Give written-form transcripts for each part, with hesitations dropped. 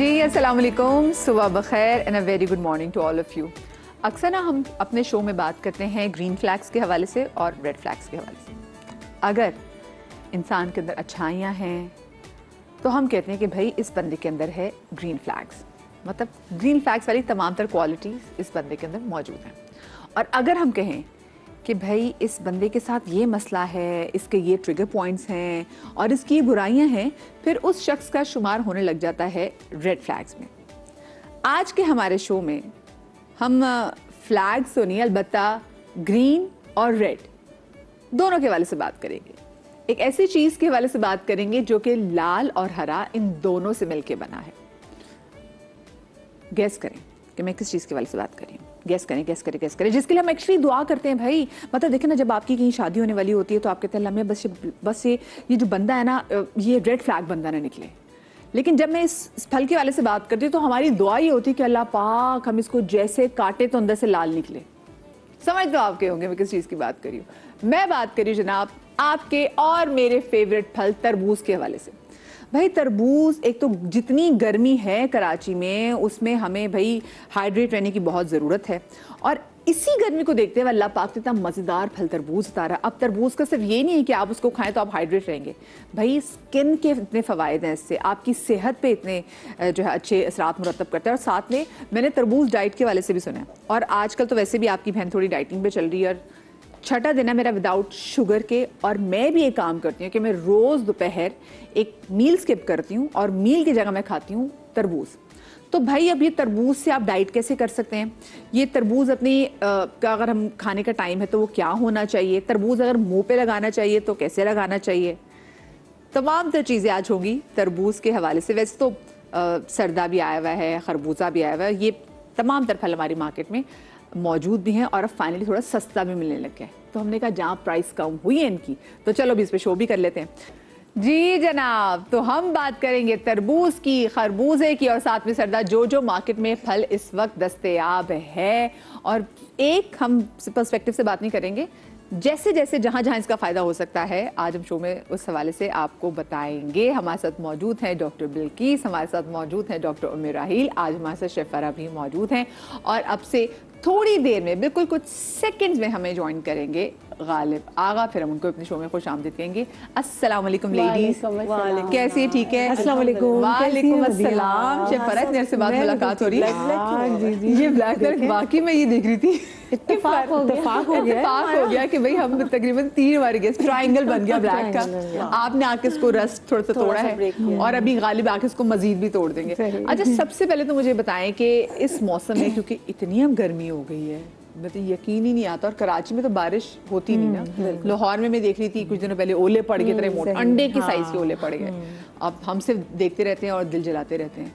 जी अस्सलाम वालेकुम, सुबह बखैर and a very good morning to all of you. अक्सर ना हम अपने शो में बात करते हैं ग्रीन फ्लैग्स के हवाले से और रेड फ्लैग्स के हवाले से। अगर इंसान के अंदर अच्छाइयाँ हैं तो हम कहते हैं कि भाई इस बंदे के अंदर है ग्रीन फ्लैग्स, मतलब ग्रीन फ्लैग्स वाली तमाम तर क्वालिटीज़ इस बंदे के अंदर मौजूद हैं। और अगर हम कहें कि भाई इस बंदे के साथ ये मसला है, इसके ये ट्रिगर पॉइंट्स हैं और इसकी ये बुराइयां हैं, फिर उस शख्स का शुमार होने लग जाता है रेड फ्लैग्स में। आज के हमारे शो में हम फ्लैग्स तो नहीं, अलबत्ता ग्रीन और रेड दोनों के हवाले से बात करेंगे। एक ऐसी चीज़ के हवाले से बात करेंगे जो कि लाल और हरा इन दोनों से मिलके बना है। गैस करें कि मैं किस चीज़ के हवाले से बात कर रही हूँ। गैस करें, गैस करें, गैस करें, जिसके लिए हम एक्चुअली दुआ करते हैं भाई। मतलब देखें ना, जब आपकी कहीं शादी होने वाली होती है तो आप कहते हैं अल्लाह बस ये जो बंदा है ना, ये रेड फ्लैग बंदा ना निकले। लेकिन जब मैं इस फल के वाले से बात करती हूँ तो हमारी दुआ ये होती है कि अल्लाह पाक हम इसको जैसे काटे तो अंदर से लाल निकले। समझ तो आपके होंगे मैं किस चीज़ की बात करी हूँ। मैं बात करी जनाब आपके और मेरे फेवरेट फल तरबूज के हवाले से। भाई तरबूज, एक तो जितनी गर्मी है कराची में उसमें हमें भाई हाइड्रेट रहने की बहुत ज़रूरत है, और इसी गर्मी को देखते हुए अल्लाह पाक ने इतना मज़ेदार फल तरबूज उतारा। अब तरबूज का सिर्फ ये नहीं है कि आप उसको खाएं तो आप हाइड्रेट रहेंगे, भाई स्किन के इतने फ़वाइद हैं, इससे आपकी सेहत पे इतने जो है अच्छे असरात मुरतब करता है। और साथ में मैंने तरबूज डाइट के वाले से भी सुना है, और आजकल तो वैसे भी आपकी बहन थोड़ी डाइटिंग पे चल रही है। और छठा दिन है मेरा विदाउट शुगर के, और मैं भी एक काम करती हूँ कि मैं रोज़ दोपहर एक मील स्किप करती हूँ और मील की जगह मैं खाती हूँ तरबूज। तो भाई अब ये तरबूज से आप डाइट कैसे कर सकते हैं? ये तरबूज अपनी का अगर हम खाने का टाइम है तो वो क्या होना चाहिए? तरबूज अगर मुंह पे लगाना चाहिए तो कैसे लगाना चाहिए? तमाम तर चीज़ें आज होंगी तरबूज के हवाले से। वैसे तो सरदा भी आया हुआ है, खरबूजा भी आया हुआ है, ये तमाम तर फल हमारी मार्केट में मौजूद भी हैं और अब फाइनली थोड़ा सस्ता भी मिलने लग गया है। तो हमने कहा जहाँ प्राइस कम हुई है इनकी तो चलो अभी इस पे शो भी कर लेते हैं। जी जनाब, तो हम बात करेंगे तरबूज की, खरबूजे की और साथ में सरदा जो मार्केट में फल इस वक्त दस्तयाब है। और एक हम पर्सपेक्टिव से बात नहीं करेंगे, जैसे जैसे जहाँ जहाँ इसका फ़ायदा हो सकता है आज हम शो में उस हवाले से आपको बताएंगे। हमारे साथ मौजूद हैं डॉक्टर बिल्किस, हमारे साथ मौजूद हैं डॉक्टर उम्मे राहील, आज हमारे साथ शेफ फराह भी मौजूद हैं, और अब से थोड़ी देर में बिल्कुल कुछ सेकंड्स में हमें ज्वाइन करेंगे गालिब आगा, फिर हम उनको अपने शो में खुश आमदीद कहेंगे। अस्सलाम वालेकुम लेडीज, कैसी? ठीक है, अस्सलाम वालेकुम। वालेकुम अस्सलाम। शेफ फराह मेरे से बात मुलाकात हो रही है। ये ब्लैक कलर वाकई मैं ये देख रही थी, इत्तेफाक हो गया कि भाई हम तकरीबन 3 बार गए, ट्रायंगल बन गया ब्लैक का। आपने आके इसको रस्ट थोड़ा सा तोड़ा है और अभी गालिब आके इसको मजीद भी तोड़ देंगे। अच्छा, सबसे पहले तो मुझे बताएं कि इस मौसम में, क्योंकि इतनी अब गर्मी हो गई है, मैं तो यकीन ही नहीं आता, और कराची में तो बारिश होती नहीं ना। लाहौर में मैं देख रही थी कुछ दिनों पहले ओले पड़ गए, इतने मोटे अंडे के साइज के ओले पड़ गए। अब हम सिर्फ देखते रहते हैं और दिल जलाते रहते हैं।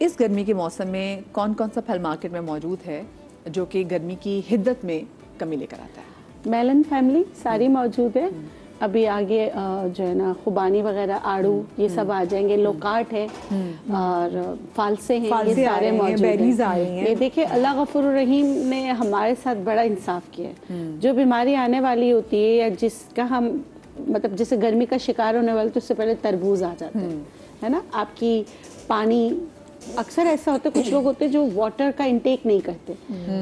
इस गर्मी के मौसम में कौन कौन सा फल मार्केट में मौजूद है जो कि गर्मी की हिद्दत में कमी लेकर आता है? मेलन फैमिली सारी मौजूद है। अभी आगे जो है ना खुबानी वगैरह, आड़ू, ये सब आ जाएंगे। लोकाट है और फालसे हैं, ये सारे मौजूद हैं। ये देखिए अल्लाह गफूर रहीम ने हमारे साथ बड़ा इंसाफ किया है। जो बीमारी आने वाली होती है या जिसका हम मतलब जैसे गर्मी का शिकार होने वाले, तो उससे पहले तरबूज आ जाता है ना। आपकी पानी, अक्सर ऐसा होता है कुछ लोग होते हैं जो वाटर का इंटेक नहीं करते,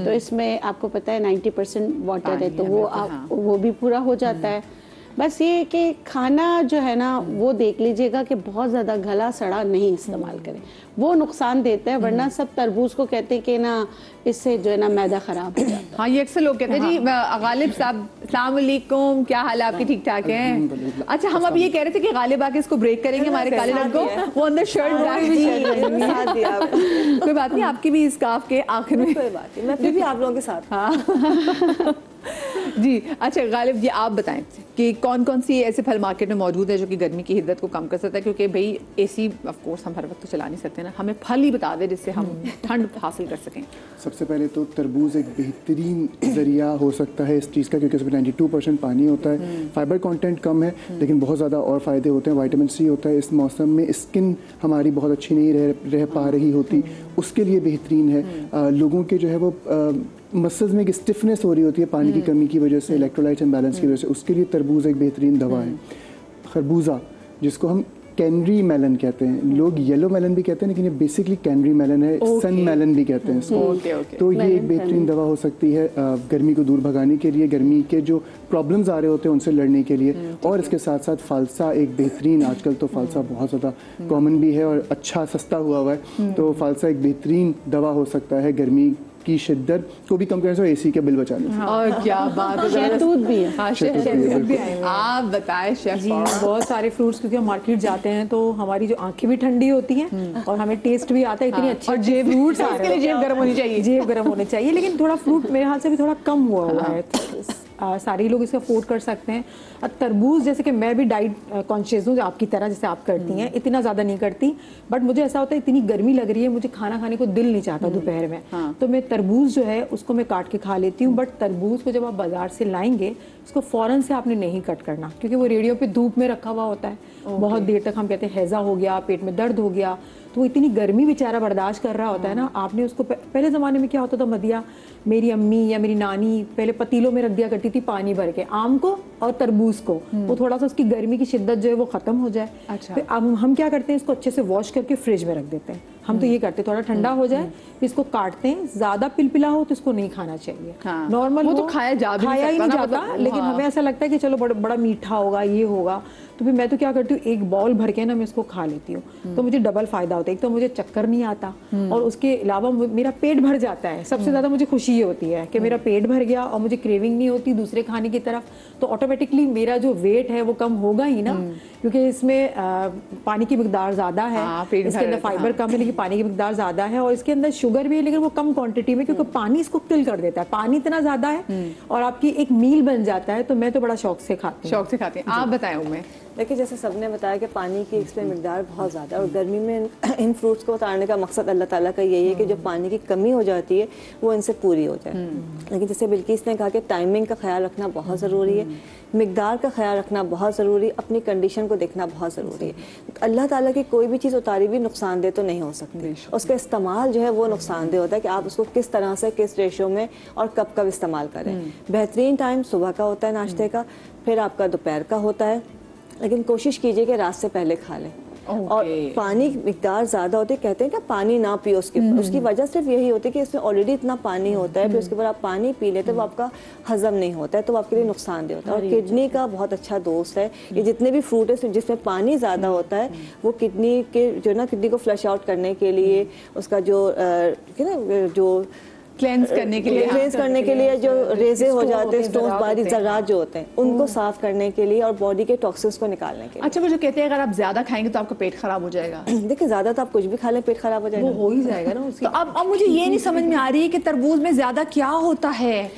तो इसमें आपको पता है 90% वाटर है, तो वो भी पूरा हो जाता है। बस ये कि खाना जो है ना वो देख लीजिएगा कि बहुत ज़्यादा गला सड़ा नहीं इस्तेमाल करें, वो नुकसान देता है। वरना सब तरबूज को कहते हैं कि ना इससे जो है ना मैदा ख़राब हो जाता है। हाँ, ये अक्सर लोग कहते हैं। जी गालिब साहब, अस्सलाम वालेकुम, क्या हाल है आपके? ठीक ठाक हैं? अच्छा, हम अब ये कह रहे थे कि गालिब आके इसको ब्रेक करेंगे हमारे काले रंग को, वो अंदर शर्ट कोई बात नहीं, आपकी भी स्कार्फ के आखिर में कोई बात नहीं, मैं फिर भी आप लोगों के साथ। हाँ जी। अच्छा गालिब, ये आप बताएं कि कौन कौन सी ऐसे फल मार्केट में मौजूद है जो कि गर्मी की हिद्दत को कम कर सकता है? क्योंकि भाई एसी ऑफ कोर्स हम हर वक्त तो चला नहीं सकते ना, हमें फल ही बता दे जिससे हम ठंड हासिल कर सकें। सबसे पहले तो तरबूज एक बेहतरीन ज़रिया हो सकता है इस चीज़ का, क्योंकि उसमें 92% पानी होता है, फाइबर कंटेंट कम है, लेकिन बहुत ज़्यादा और फ़ायदे होते हैं। विटामिन सी होता है। इस मौसम में स्किन हमारी बहुत अच्छी नहीं रह पा रही होती, उसके लिए बेहतरीन है। लोगों के जो है वो मसल्स में एक स्टिफनेस हो रही होती है पानी की कमी की वजह से, इलेक्ट्रोलाइट इम्बैलेंस की वजह से, उसके लिए तरबूज एक बेहतरीन दवा है। खरबूजा, जिसको हम कैनरी मेलन कहते हैं, लोग येलो मेलन भी कहते हैं, लेकिन ये बेसिकली कैनरी मेलन है, सन मेलन भी कहते हैं इसको। तो ये एक बेहतरीन दवा हो सकती है गर्मी को दूर भगाने के लिए, गर्मी के जो प्रॉब्लम्स आ रहे होते हैं उनसे लड़ने के लिए। और इसके साथ साथ फालसा एक बेहतरीन, आजकल तो फालसा बहुत ज़्यादा कॉमन भी है और अच्छा सस्ता हुआ है, तो फालसा एक बेहतरीन दवा हो सकता है गर्मी की शिद्दत को भी कम करने से, एसी के बिल बचाने से। और क्या बात है, शहतूत भी है। हाँ, शहतूत भी है। आप बताएं शेफ। जी, बहुत सारे फ्रूट्स, क्योंकि हम मार्केट जाते हैं तो हमारी जो आंखें भी ठंडी होती हैं और हमें टेस्ट भी आता है, इतनी अच्छी, और जेब फ्रूट्स आ इसके लिए जेब गर्म होनी चाहिए, जेब गर्म होनी चाहिए, लेकिन थोड़ा फ्रूट मेरे हाथ से भी थोड़ा कम हुआ है। सारे लोग इसे अफोर्ड कर सकते हैं। तरबूज, जैसे कि मैं भी डाइट कॉन्शियस हूँ आपकी तरह, जैसे आप करती हैं, इतना ज़्यादा नहीं करती, बट मुझे ऐसा होता है इतनी गर्मी लग रही है, मुझे खाना खाने को दिल नहीं चाहता दोपहर में, तो मैं तरबूज जो है उसको मैं काट के खा लेती हूँ। बट तरबूज को जब आप बाजार से लाएंगे उसको फ़ौरन से आपने नहीं कट करना, क्योंकि वो रेडियो पे धूप में रखा हुआ होता है बहुत देर तक। हम कहते हैं हैज़ा हो गया, पेट में दर्द हो गया, तो वो इतनी गर्मी बेचारा बर्दाश्त कर रहा होता है ना। आपने उसको पहले ज़माने में क्या होता था, मदिया मेरी अम्मी या मेरी नानी पहले पतीलों में रख दिया करती थी पानी भर के, आम को और तरबूज को, वो थोड़ा सा उसकी गर्मी की शिद्दत जो है वो ख़त्म हो जाए। अच्छा। फिर अब हम क्या करते हैं, इसको अच्छे से वॉश करके फ्रिज में रख देते हैं। हम तो ये करते हैं, थोड़ा ठंडा हो जाए फिर इसको काटते हैं। ज़्यादा पिलपिला हो तो इसको नहीं खाना चाहिए। नॉर्मल वो तो खाया ही नहीं जाता, लेकिन हमें ऐसा लगता है कि चलो बड़ा मीठा होगा, ये होगा, तो फिर मैं तो क्या करती हूँ, एक बाउल भर के ना मैं इसको खा लेती हूँ, तो मुझे डबल फायदा होता है। एक तो मुझे चक्कर नहीं आता और उसके अलावा मेरा पेट भर जाता है। सबसे ज़्यादा मुझे खुशी ये होती है कि मेरा पेट भर गया और मुझे क्रेविंग नहीं होती दूसरे खाने की तरफ, तो ऑटोमेटिकली मेरा जो वेट है वो कम होगा ही ना, क्योंकि इसमें पानी की मिकदार ज़्यादा है, इसके अंदर फाइबर कम है लेकिन पानी की मिकदार ज़्यादा है, और इसके अंदर शुगर भी है लेकिन वो कम क्वांटिटी में, क्योंकि पानी इसको किल कर देता है। पानी इतना ज़्यादा है और आपकी एक मील बन जाता है, तो मैं तो बड़ा शौक से खाती हूँ। शौक से खाती हैं। आप बताएं उम्मीद। देखिए, जैसे सबने बताया कि पानी की इसमें मिकदार बहुत ज़्यादा है और गर्मी में इन फ्रूट्स को उतारने का मकसद अल्लाह ताला का यही है कि जो पानी की कमी हो जाती है वो इनसे पूरी हो जाए। लेकिन जैसे बिल्किस ने कहा कि टाइमिंग का ख्याल रखना बहुत ज़रूरी है, मिकदार का ख्याल रखना बहुत ज़रूरी, अपनी कंडीशन को देखना बहुत ज़रूरी है। अल्लाह ताला की कोई भी चीज़ उतारी भी नुकसानदेह तो नहीं हो सकती, उसका इस्तेमाल जो है वो नुकसानदेह होता है कि आप उसको किस तरह से, किस रेशो में और कब कब इस्तेमाल करें। बेहतरीन टाइम सुबह का होता है नाश्ते का, फिर आपका दोपहर का होता है, लेकिन कोशिश कीजिए कि रात से पहले खा लें। और पानी की मिकदार ज़्यादा होती है, कहते हैं कि पानी ना पियो, उसकी वजह सिर्फ यही होती है कि इसमें ऑलरेडी इतना पानी होता है, फिर उसके बाद आप पानी पी लेते तो वो आपका हजम नहीं होता है, तो वो आपके लिए नुकसानदेह होता है। और किडनी का बहुत अच्छा दोस्त है ये, जितने भी फ्रूट है जिसमें पानी ज़्यादा होता है वो किडनी के जो ना किडनी को फ्लश आउट करने के लिए, उसका जो क्लेंस करने के लिए जो रेजे हो जाते हैं, स्टोन्स, बारीक ज़रात जो होते हैं, उनको साफ करने के लिए और बॉडी के टॉक्सिन्स को निकालने के लिए। अच्छा, वो जो कहते हैं अगर आप ज्यादा खाएंगे तो आपका पेट खराब हो जाएगा। देखिए, ज़्यादा तो आप कुछ भी खा लें पेट खराब हो जाएगा, वो हो ही जाएगा ना उसकी। तो अब मुझे ये नहीं समझ में आ रही है कि तरबूज में ज्यादा क्या होता है।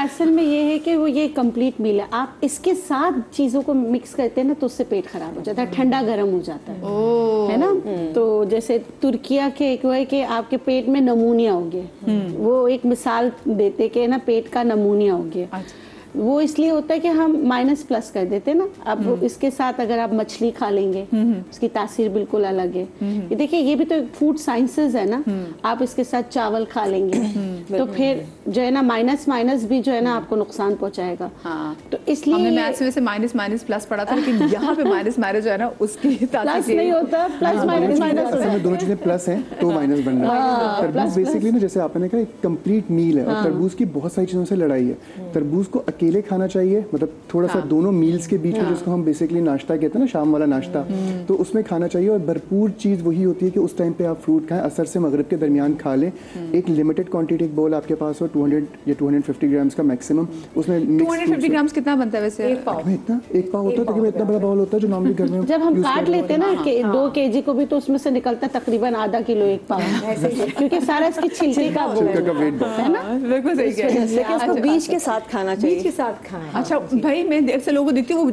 असल में ये है कि वो ये कंप्लीट मील है, आप इसके साथ चीज़ों को मिक्स करते हैं ना तो उससे पेट खराब हो जाता है, ठंडा गर्म हो जाता है ना। तो जैसे तुर्किया के एक है कि आपके पेट में नमूनिया हो गया, वो एक मिसाल देते कि ना पेट का नमूनिया हो गया। अच्छा। वो इसलिए होता है कि हम माइनस प्लस कर देते हैं ना। अब इसके साथ अगर आप मछली खा लेंगे उसकी तासीर बिल्कुल अलग है। ये देखिए, ये भी तो फूड साइंसेज है ना। आप इसके साथ चावल खा लेंगे तो फिर जो है ना माइनस माइनस भी जो है ना आपको नुकसान पहुंचाएगा। हाँ। तो इसलिए हमने मैथ्स में से माइनस माइनस प्लस पढ़ा था, लेकिन यहाँ पे माइनस माइनस जो है ना उसकी प्लस नहीं होता, प्लस माइनस माइनस होता है। दोनों चीजें प्लस हैं तो माइनस बन रहा है। तरबूज बेसिकली ना, जैसे आपने कहा, एक कंप्लीट मील है और तरबूज की बहुत सारी चीजों से लड़ाई है। तरबूज को अकेले खाना चाहिए, मतलब थोड़ा सा दोनों मील्स के बीच में, जिसको हम बेसिकली नाश्ता कहते हैं ना, शाम वाला नाश्ता, तो उसमें खाना चाहिए। और भरपूर चीज़ वही होती है कि उस टाइम पे आप फ्रूट खाएं, असर से मगरिब के दरमियान खा लें। एक लिमिटेड क्वांटिटी, एक बोल आपके पास हो 200 या 250 ग्राम्स का मैक्सिमम, उसमें 250 ग्राम्स कितना बनता है वैसे? एक पाव होता है, तकरीबन इतना बड़ा बाउल होता है जो नॉर्मली घर में जब हम काट लेते हैं ना 2 kg को भी, तो उसमें से निकलता है तकरीबन आधा किलो एक पाव, क्योंकि सारा इसके छिलके का वेट है ना। बिल्कुल सही कह रहे हैं। लेकिन उसको बीज के साथ खाना चाहिए, बीज के साथ खाएं। अच्छा भाई, मैं अक्सर लोगों को देखती हूँ,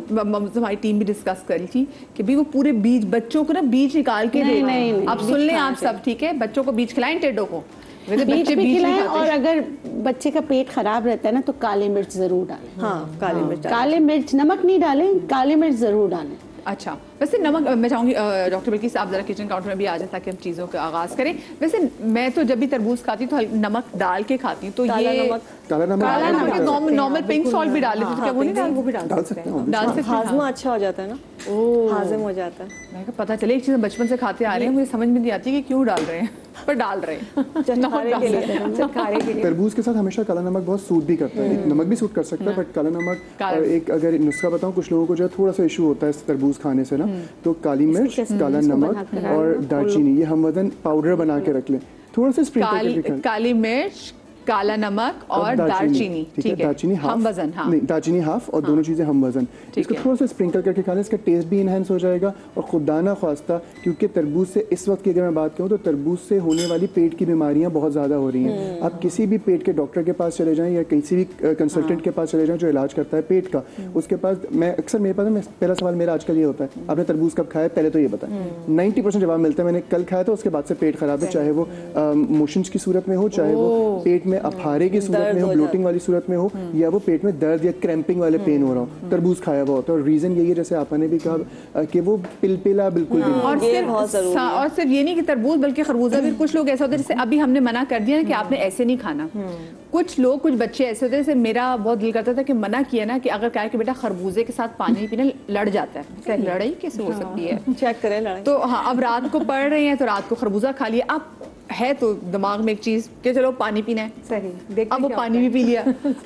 हमारी टीम भी डिस्कस करी थी कि भी वो पूरे बीज बच्चों को ना बीज निकाल के दे। आप सुन लें आप सब, ठीक है, बच्चों को बीज खिलाएं, टेडो को बीज भी खिलाएं। और अगर बच्चे का पेट खराब रहता है ना तो काले मिर्च जरूर डालें। हाँ, काले मिर्च, नमक नहीं डालें, काले मिर्च जरूर डालें। अच्छा, वैसे नमक मैं चाहूँगी डॉक्टर बिल्किस आप ज़रा किचन काउंटर में भी आ जाए ताकि हम चीज़ों का आगाज़ करें। वैसे मैं तो जब भी तरबूज खाती हूँ तो नमक डाल के खाती हूँ, तो ये काला नमक नॉर्मल पिंक सॉल्ट भी डाल लेते, तो क्या वो नहीं डाल? वो भी डाल सकते हैं, डाल सकते हैं। हाजमा अच्छा हो जाता है ना। हाजिम हो जाता है। मैं कहा पता चले, एक चीज़ बचपन से खाते आ रहे हैं, मुझे समझ में नहीं आती कि क्यों डाल रहे हैं, पर डाल रहे हैं चटखारे के लिए, चटखारे के लिए। तरबूज के साथ हमेशा काला नमक बहुत सूट भी करता है, एक नमक भी सूट कर सकता है, बट काला नमक। और एक अगर नुस्खा बताऊं, कुछ लोगों को जो है थोड़ा सा इशू होता है तरबूज खाने से ना, तो काली मिर्च, काला नमक और दालचीनी, ये हम वजन पाउडर बना के रख लें, थोड़ा सा स्प्रिंकल करके खाएं। काली मिर्च, काला नमक और दालचीनी, ठीक है, दालचीनी हाफ, हम वजन, हाँ नहीं दालचीनी हाफ और दोनों चीज़ें हम वजन। इसको थोड़ा सा स्प्रिंकल करके खाने, इसका टेस्ट भी इनहेंस हो जाएगा। और खुदा ना ख्वास्ता, क्योंकि तरबूज से इस वक्त की अगर मैं बात करूँ तो तरबूज से होने वाली पेट की बीमारियाँ बहुत ज़्यादा हो रही हैं। आप किसी भी पेट के डॉक्टर के पास चले जाएँ या किसी भी कंसल्टेंट के पास चले जाएँ जो इलाज करता है पेट का, उसके पास मैं अक्सर मेरे पास पहला सवाल मेरा आजकल ये होता है, आपने तरबूज कब खाया, पहले तो ये बताएं। 90% जवाब मिलता है मैंने कल खाया था, उसके बाद से पेट खराब है, चाहे वो मोशंस की सूरत में हो, चाहे वो पेट में अफारे की में हो, ब्लोटिंग वाली सूरत में हो, या वो पेट में दर्द या क्रैम्पिंग वाले पेन हो रहा हो, तरबूज खाया हुआ होता है। और रीजन यही है, जैसे आपने भी कहा कि वो पिलपिला बिल्कुल भी नहीं। और सिर्फ ये नहीं कि तरबूज बल्कि खरबूजा भी, कुछ लोग ऐसा होता है जैसे अभी हमने मना कर दिया ना कि आपने ऐसे नहीं खाना, कुछ लोग, कुछ बच्चे ऐसे होते हैं, जैसे मेरा बहुत दिल करता था कि मना किया ना कि अगर कहा कि बेटा खरबूजे के साथ पानी पीना, लड़ जाता है, लड़ाई कैसे हो सकती है, चेक करें लड़ाई। तो हाँ, अब रात को पढ़ रहे हैं तो रात को खरबूजा खा लिया, अब है तो दिमाग में एक चीज कि चलो पानी पीना है, सही, अब वो पानी भी पी लिया।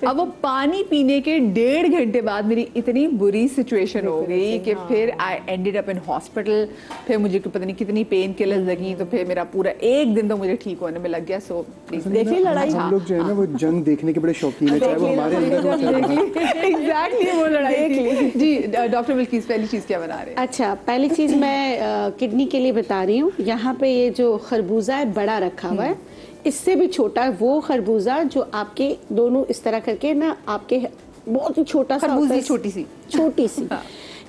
अब वो पानी पीने के 1.5 घंटे बाद मेरी इतनी बुरी सिचुएशन हो गई कि फिर I ended up in hospital, फिर मुझे पता नहीं कितनी पेन किलर्स लगी, तो फिर मेरा पूरा एक दिन तो मुझे ठीक होने में लग गया। सो देखिए लड़ाई, हम लोग जो है ना वो जंग देखने के बड़े शौकीन है, चाहे वो हमारे अंदर एग्जैक्टली वो लड़ाई जी। डॉक्टर बिल्किस, पहली चीज क्या बना रहे हैं? अच्छा, पहली चीज मैं किडनी के लिए बता रही हूँ। यहाँ पे ये जो खरबूजा है बड़ा रखा हुआ है, इससे भी छोटा है वो खरबूजा जो आपके दोनों इस तरह करके ना, आपके बहुत ही छोटा सा खरबूजी, छोटी सी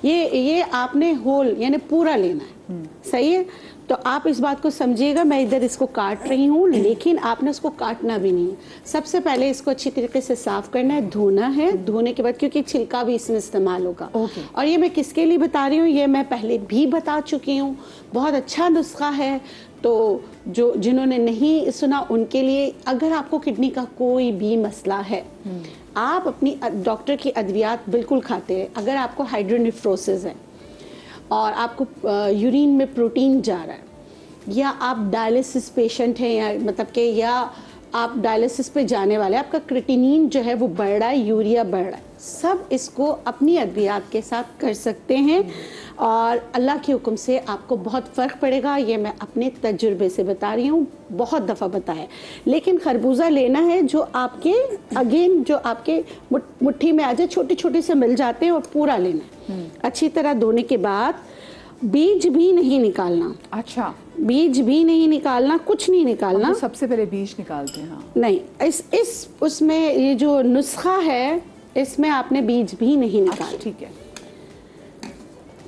ये आपने होल यानी पूरा लेना है, सही है। तो आप इस बात को समझिएगा, मैं इधर इसको काट रही हूँ, लेकिन आपने इसको काटना भी नहीं है। सबसे पहले इसको अच्छी तरीके से साफ करना है, धोना है, धोने के बाद क्योंकि छिलका भी इसमें इस्तेमाल होगा। और ये मैं किसके लिए बता रही हूँ, ये मैं पहले भी बता चुकी हूँ, बहुत अच्छा नुस्खा है। तो जो जिन्होंने नहीं सुना उनके लिए, अगर आपको किडनी का कोई भी मसला है, आप अपनी डॉक्टर की अद्वियात बिल्कुल खाते हैं। अगर आपको हाइड्रोनेफ्रोसिस है और आपको यूरिन में प्रोटीन जा रहा है, या आप डायलिसिस पेशेंट हैं, या मतलब कि या आप डायलिसिस पे जाने वाले, आपका क्रिएटिनिन जो है वो बढ़ रहा है, यूरिया बढ़ रहा है, सब इसको अपनी अद्वियात के साथ कर सकते हैं और अल्लाह के हुक्म से आपको बहुत फ़र्क पड़ेगा। ये मैं अपने तजुर्बे से बता रही हूँ, बहुत दफ़ा बताया। लेकिन खरबूजा लेना है जो आपके अगेन जो आपके मुट्ठी में आ जाए, छोटे छोटे से मिल जाते हैं, और पूरा लेना है। अच्छी तरह धोने के बाद बीज भी नहीं निकालना। अच्छा, बीज भी नहीं निकालना, कुछ नहीं निकालना। तो सबसे पहले बीज निकालते हैं? हाँ। नहीं, इस उसमें ये जो नुस्खा है इसमें आपने बीज भी नहीं निकालना। ठीक है,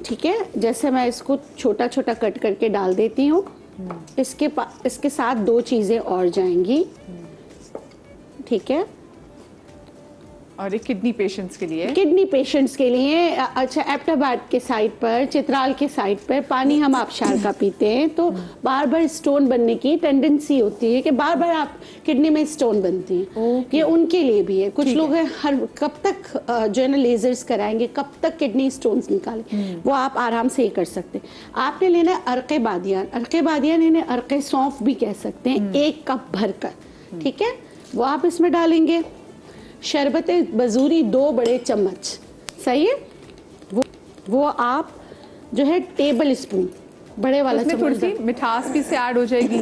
ठीक है। जैसे मैं इसको छोटा छोटा कट करके डाल देती हूँ। इसके साथ 2 चीज़ें और जाएंगी, ठीक है। और एक किडनी पेशेंट्स के लिए, अच्छा, एब्टाबाद के साइड पर, चित्राल के साइड पर पानी हम आबशार का पीते हैं, तो बार बार स्टोन बनने की टेंडेंसी होती है कि बार बार आप किडनी में स्टोन बनती हैं। ये उनके लिए भी है। कुछ लोग हैं हर कब तक जो है ना लेजर्स कराएंगे, कब तक किडनी स्टोन्स निकालें, वो आप आराम से ही कर सकते हैं। आपने लेना अर्क़े बादियान, इन्हें अर्क़े सौंफ भी कह सकते हैं, 1 कप भरकर, ठीक है। वो आप इसमें डालेंगे। शरबत बजूरी 2 बड़े चम्मच, सही है। वो आप जो है टेबल स्पून बड़े वाला चम्मच, थोड़ी सी मिठास भी से ऐड हो जाएगी।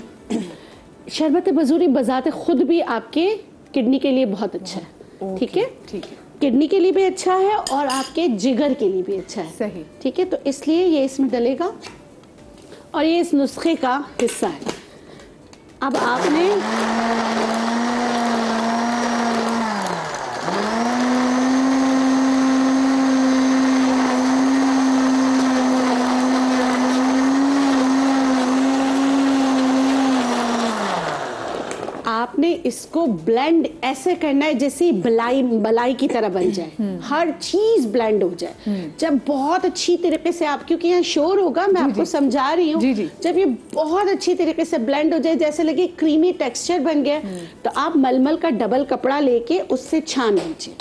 शरबत बजूरी बजाते खुद भी आपके किडनी के लिए बहुत अच्छा है, ठीक है। किडनी के लिए भी अच्छा है और आपके जिगर के लिए भी अच्छा है, सही, ठीक है। तो इसलिए ये इसमें डलेगा और ये इस नुस्खे का हिस्सा है। अब आपने इसको ब्लेंड ऐसे करना है जैसे बलाई मलाई की तरह बन जाए, हर चीज ब्लेंड हो जाए। जब बहुत अच्छी तरीके से आप, क्योंकि यहाँ शोर होगा, मैं आपको समझा रही हूँ, जब ये बहुत अच्छी तरीके से ब्लेंड हो जाए, जैसे लगे क्रीमी टेक्सचर बन गया, तो आप मलमल का डबल कपड़ा लेके उससे छान लीजिए।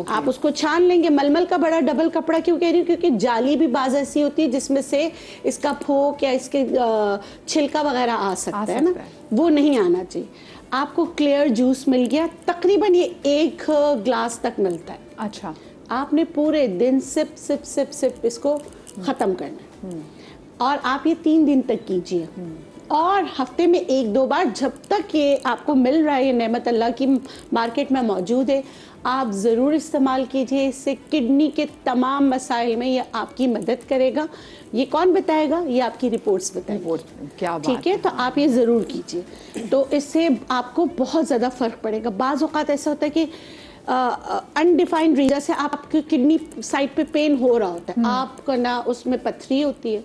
आप उसको छान लेंगे। मलमल का बड़ा डबल कपड़ा क्यों कह रही हूँ, क्योंकि जाली भी बाज ऐसी होती है जिसमें से इसका फोक या इसके छिलका वगैरह आ सकता है ना, वो नहीं आना चाहिए। आपको क्लियर जूस मिल गया, तकरीबन ये 1 ग्लास तक मिलता है। अच्छा, आपने पूरे दिन सिप सिप सिप सिप इसको खत्म करना है और आप ये 3 दिन तक कीजिए और हफ्ते में 1-2 बार, जब तक ये आपको मिल रहा है, ये नेमत अल्लाह की मार्केट में मौजूद है, आप ज़रूर इस्तेमाल कीजिए। इससे किडनी के तमाम मसाइल में ये आपकी मदद करेगा। ये कौन बताएगा? ये आपकी रिपोर्ट्स बताएगी। क्या बात ठीक है, तो आप ये ज़रूर कीजिए, तो इससे आपको बहुत ज़्यादा फ़र्क पड़ेगा। बाज़ औक़ात ऐसा होता है कि अनडिफाइंड रीजन से आपकी किडनी साइड पे पेन हो रहा होता है, आपका ना उसमें पथरी होती है,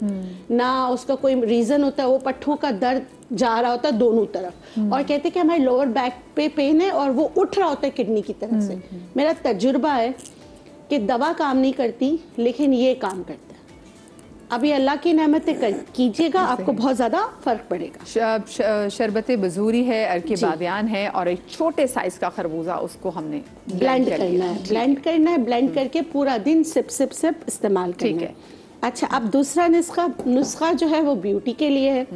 ना उसका कोई रीज़न होता है, वो पट्ठों का दर्द जा रहा होता है दोनों तरफ, और कहते हैं कि हमारे लोअर बैक पे पेन है और वो उठ रहा होता है किडनी की तरफ से। मेरा तजुर्बा है कि दवा काम नहीं करती, लेकिन ये काम करता है। अभी अल्लाह की नेमतें कीजिएगा, आपको बहुत ज़्यादा फ़र्क पड़ेगा। शरबत बजूरी है, अरके बादियान है और एक छोटे साइज का खरबूजा, उसको हमने ब्लेंड करना है, ब्लेंड करना है, ब्लेंड करके पूरा दिन सिप सिप सिप इस्तेमाल करना है। ठीक है। अच्छा, अब दूसरा नुस्खा जो है वो ब्यूटी के लिए है।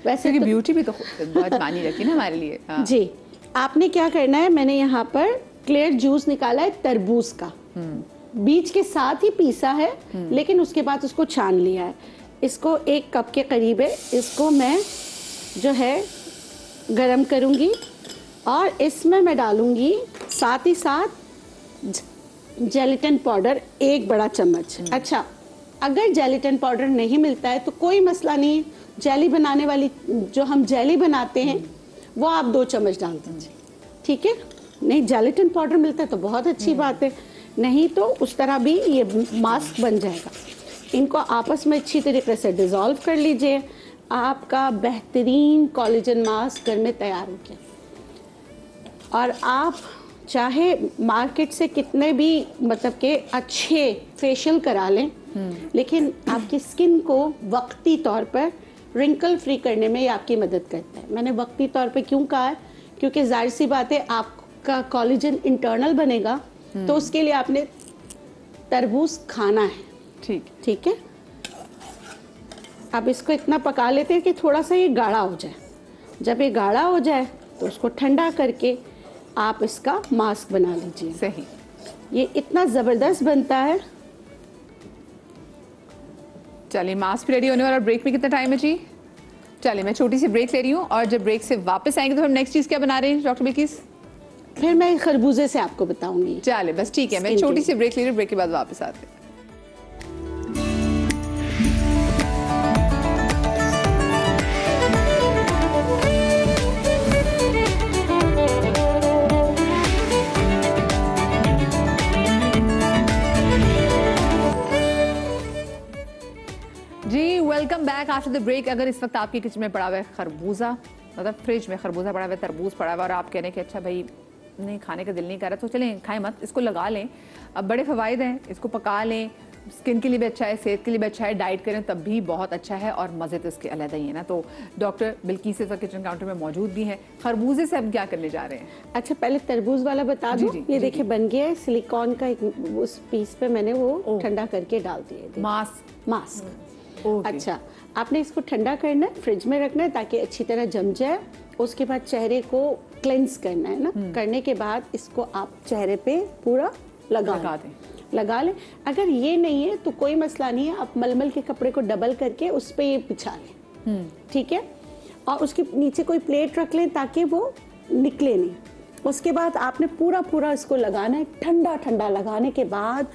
वैसे तो ब्यूटी भी तो बहुत मानी रखी ना हमारे लिए। हाँ। जी, आपने क्या करना है, मैंने यहाँ पर क्लियर जूस निकाला है तरबूज का, बीज के साथ ही पीसा है, लेकिन उसके बाद उसको छान लिया है। इसको 1 कप के करीब है, इसको मैं जो है गरम करूँगी और इसमें मैं डालूँगी साथ ही साथ जेलेटिन पाउडर 1 बड़ा चम्मच। अच्छा, अगर जेलेटिन पाउडर नहीं मिलता है तो कोई मसला नहीं, जेली बनाने वाली जो हम जेली बनाते हैं वो आप 2 चम्मच डाल दीजिए। ठीक है, नहीं जेलेटिन पाउडर मिलता है तो बहुत अच्छी बात है, नहीं तो उस तरह भी ये मास्क बन जाएगा। इनको आपस में अच्छी तरीके से डिज़ोल्व कर लीजिए, आपका बेहतरीन कोलेजन मास्क घर में तैयार हो गया। और आप चाहे मार्केट से कितने भी मतलब के अच्छे फेशियल करा लें, लेकिन आपकी स्किन को वक्ती तौर पर रिंकल फ्री करने में ये आपकी मदद करता है। मैंने वक्ती तौर पे क्यों कहा है, क्योंकि जाहिर सी बात है आपका कोलेजन इंटरनल बनेगा, तो उसके लिए आपने तरबूज खाना है। ठीक है, अब इसको इतना पका लेते हैं कि थोड़ा सा ये गाढ़ा हो जाए। जब ये गाढ़ा हो जाए तो उसको ठंडा करके आप इसका मास्क बना लीजिए। सही, ये इतना ज़बरदस्त बनता है। चलिए, मास्क भी रेडी होने वाला। ब्रेक में कितना टाइम है जी? चलिए, मैं छोटी सी ब्रेक ले रही हूँ और जब ब्रेक से वापस आएंगे तो हम नेक्स्ट चीज़ क्या बना रहे हैं डॉक्टर बिल्किस? फिर मैं खरबूजे से आपको बताऊंगी। चलिए, बस ठीक है, मैं छोटी सी ब्रेक ले रही हूँ, ब्रेक के बाद वापस आते हैं। जी, welcome back after the break. अगर इस वक्त आपके किचन में पड़ा हुआ है खरबूजा, मतलब फ्रिज में खरबूजा पड़ा हुआ है, तरबूज पड़ा हुआ है और आप कह रहे हैं कि अच्छा भाई नहीं खाने का दिल नहीं कर रहा, तो चलें खाएं मत, इसको लगा लें। अब बड़े फ़वाइद हैं, इसको पका लें, स्किन के लिए भी अच्छा है, सेहत के लिए भी अच्छा है, डाइट करें तब भी बहुत अच्छा है और मज़े तो इसके अलग ही है ना। तो डॉक्टर बिल्किस इस वक्त किचन काउंटर में मौजूद भी हैं। खरबूजे से हम क्या करने जा रहे हैं? अच्छा, पहले तरबूज वाला बता दूं। ये देखिए बन गया है, सिलिकॉन का एक उस पीस पे मैंने वो ठंडा करके डाल दिए। मास्क। अच्छा, आपने इसको ठंडा करना है, फ्रिज में रखना है ताकि अच्छी तरह जम जाए। उसके बाद चेहरे को क्लेंस करना है ना, करने के बाद इसको आप चेहरे पे पूरा लगा लें। अगर ये नहीं है तो कोई मसला नहीं है, आप मलमल के कपड़े को डबल करके उस पे ये बिछा लें। ठीक है, और उसके नीचे कोई प्लेट रख लें ताकि वो निकले नहीं। उसके बाद आपने पूरा इसको लगाना है, ठंडा लगाने के बाद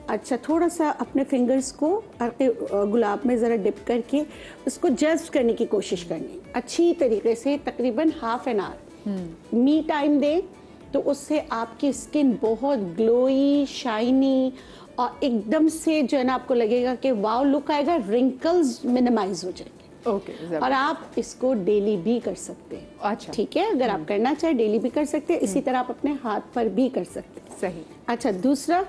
अच्छा थोड़ा सा अपने फिंगर्स को गुलाब में ज़रा डिप करके उसको जस्ट करने की कोशिश करनी अच्छी तरीके से, तकरीबन ½ एन आवर मी टाइम दें, तो उससे आपकी स्किन बहुत ग्लोई, शाइनी और एकदम से जो है ना आपको लगेगा कि वाव लुक आएगा, रिंकल्स मिनिमाइज हो जाएंगे। ओके, और आप इसको डेली भी कर सकते हैं। अच्छा, ठीक है, अगर आप करना चाहे डेली भी कर सकते हैं, इसी तरह आप अपने हाथ पर भी कर सकते हैं। सही। अच्छा, दूसरा,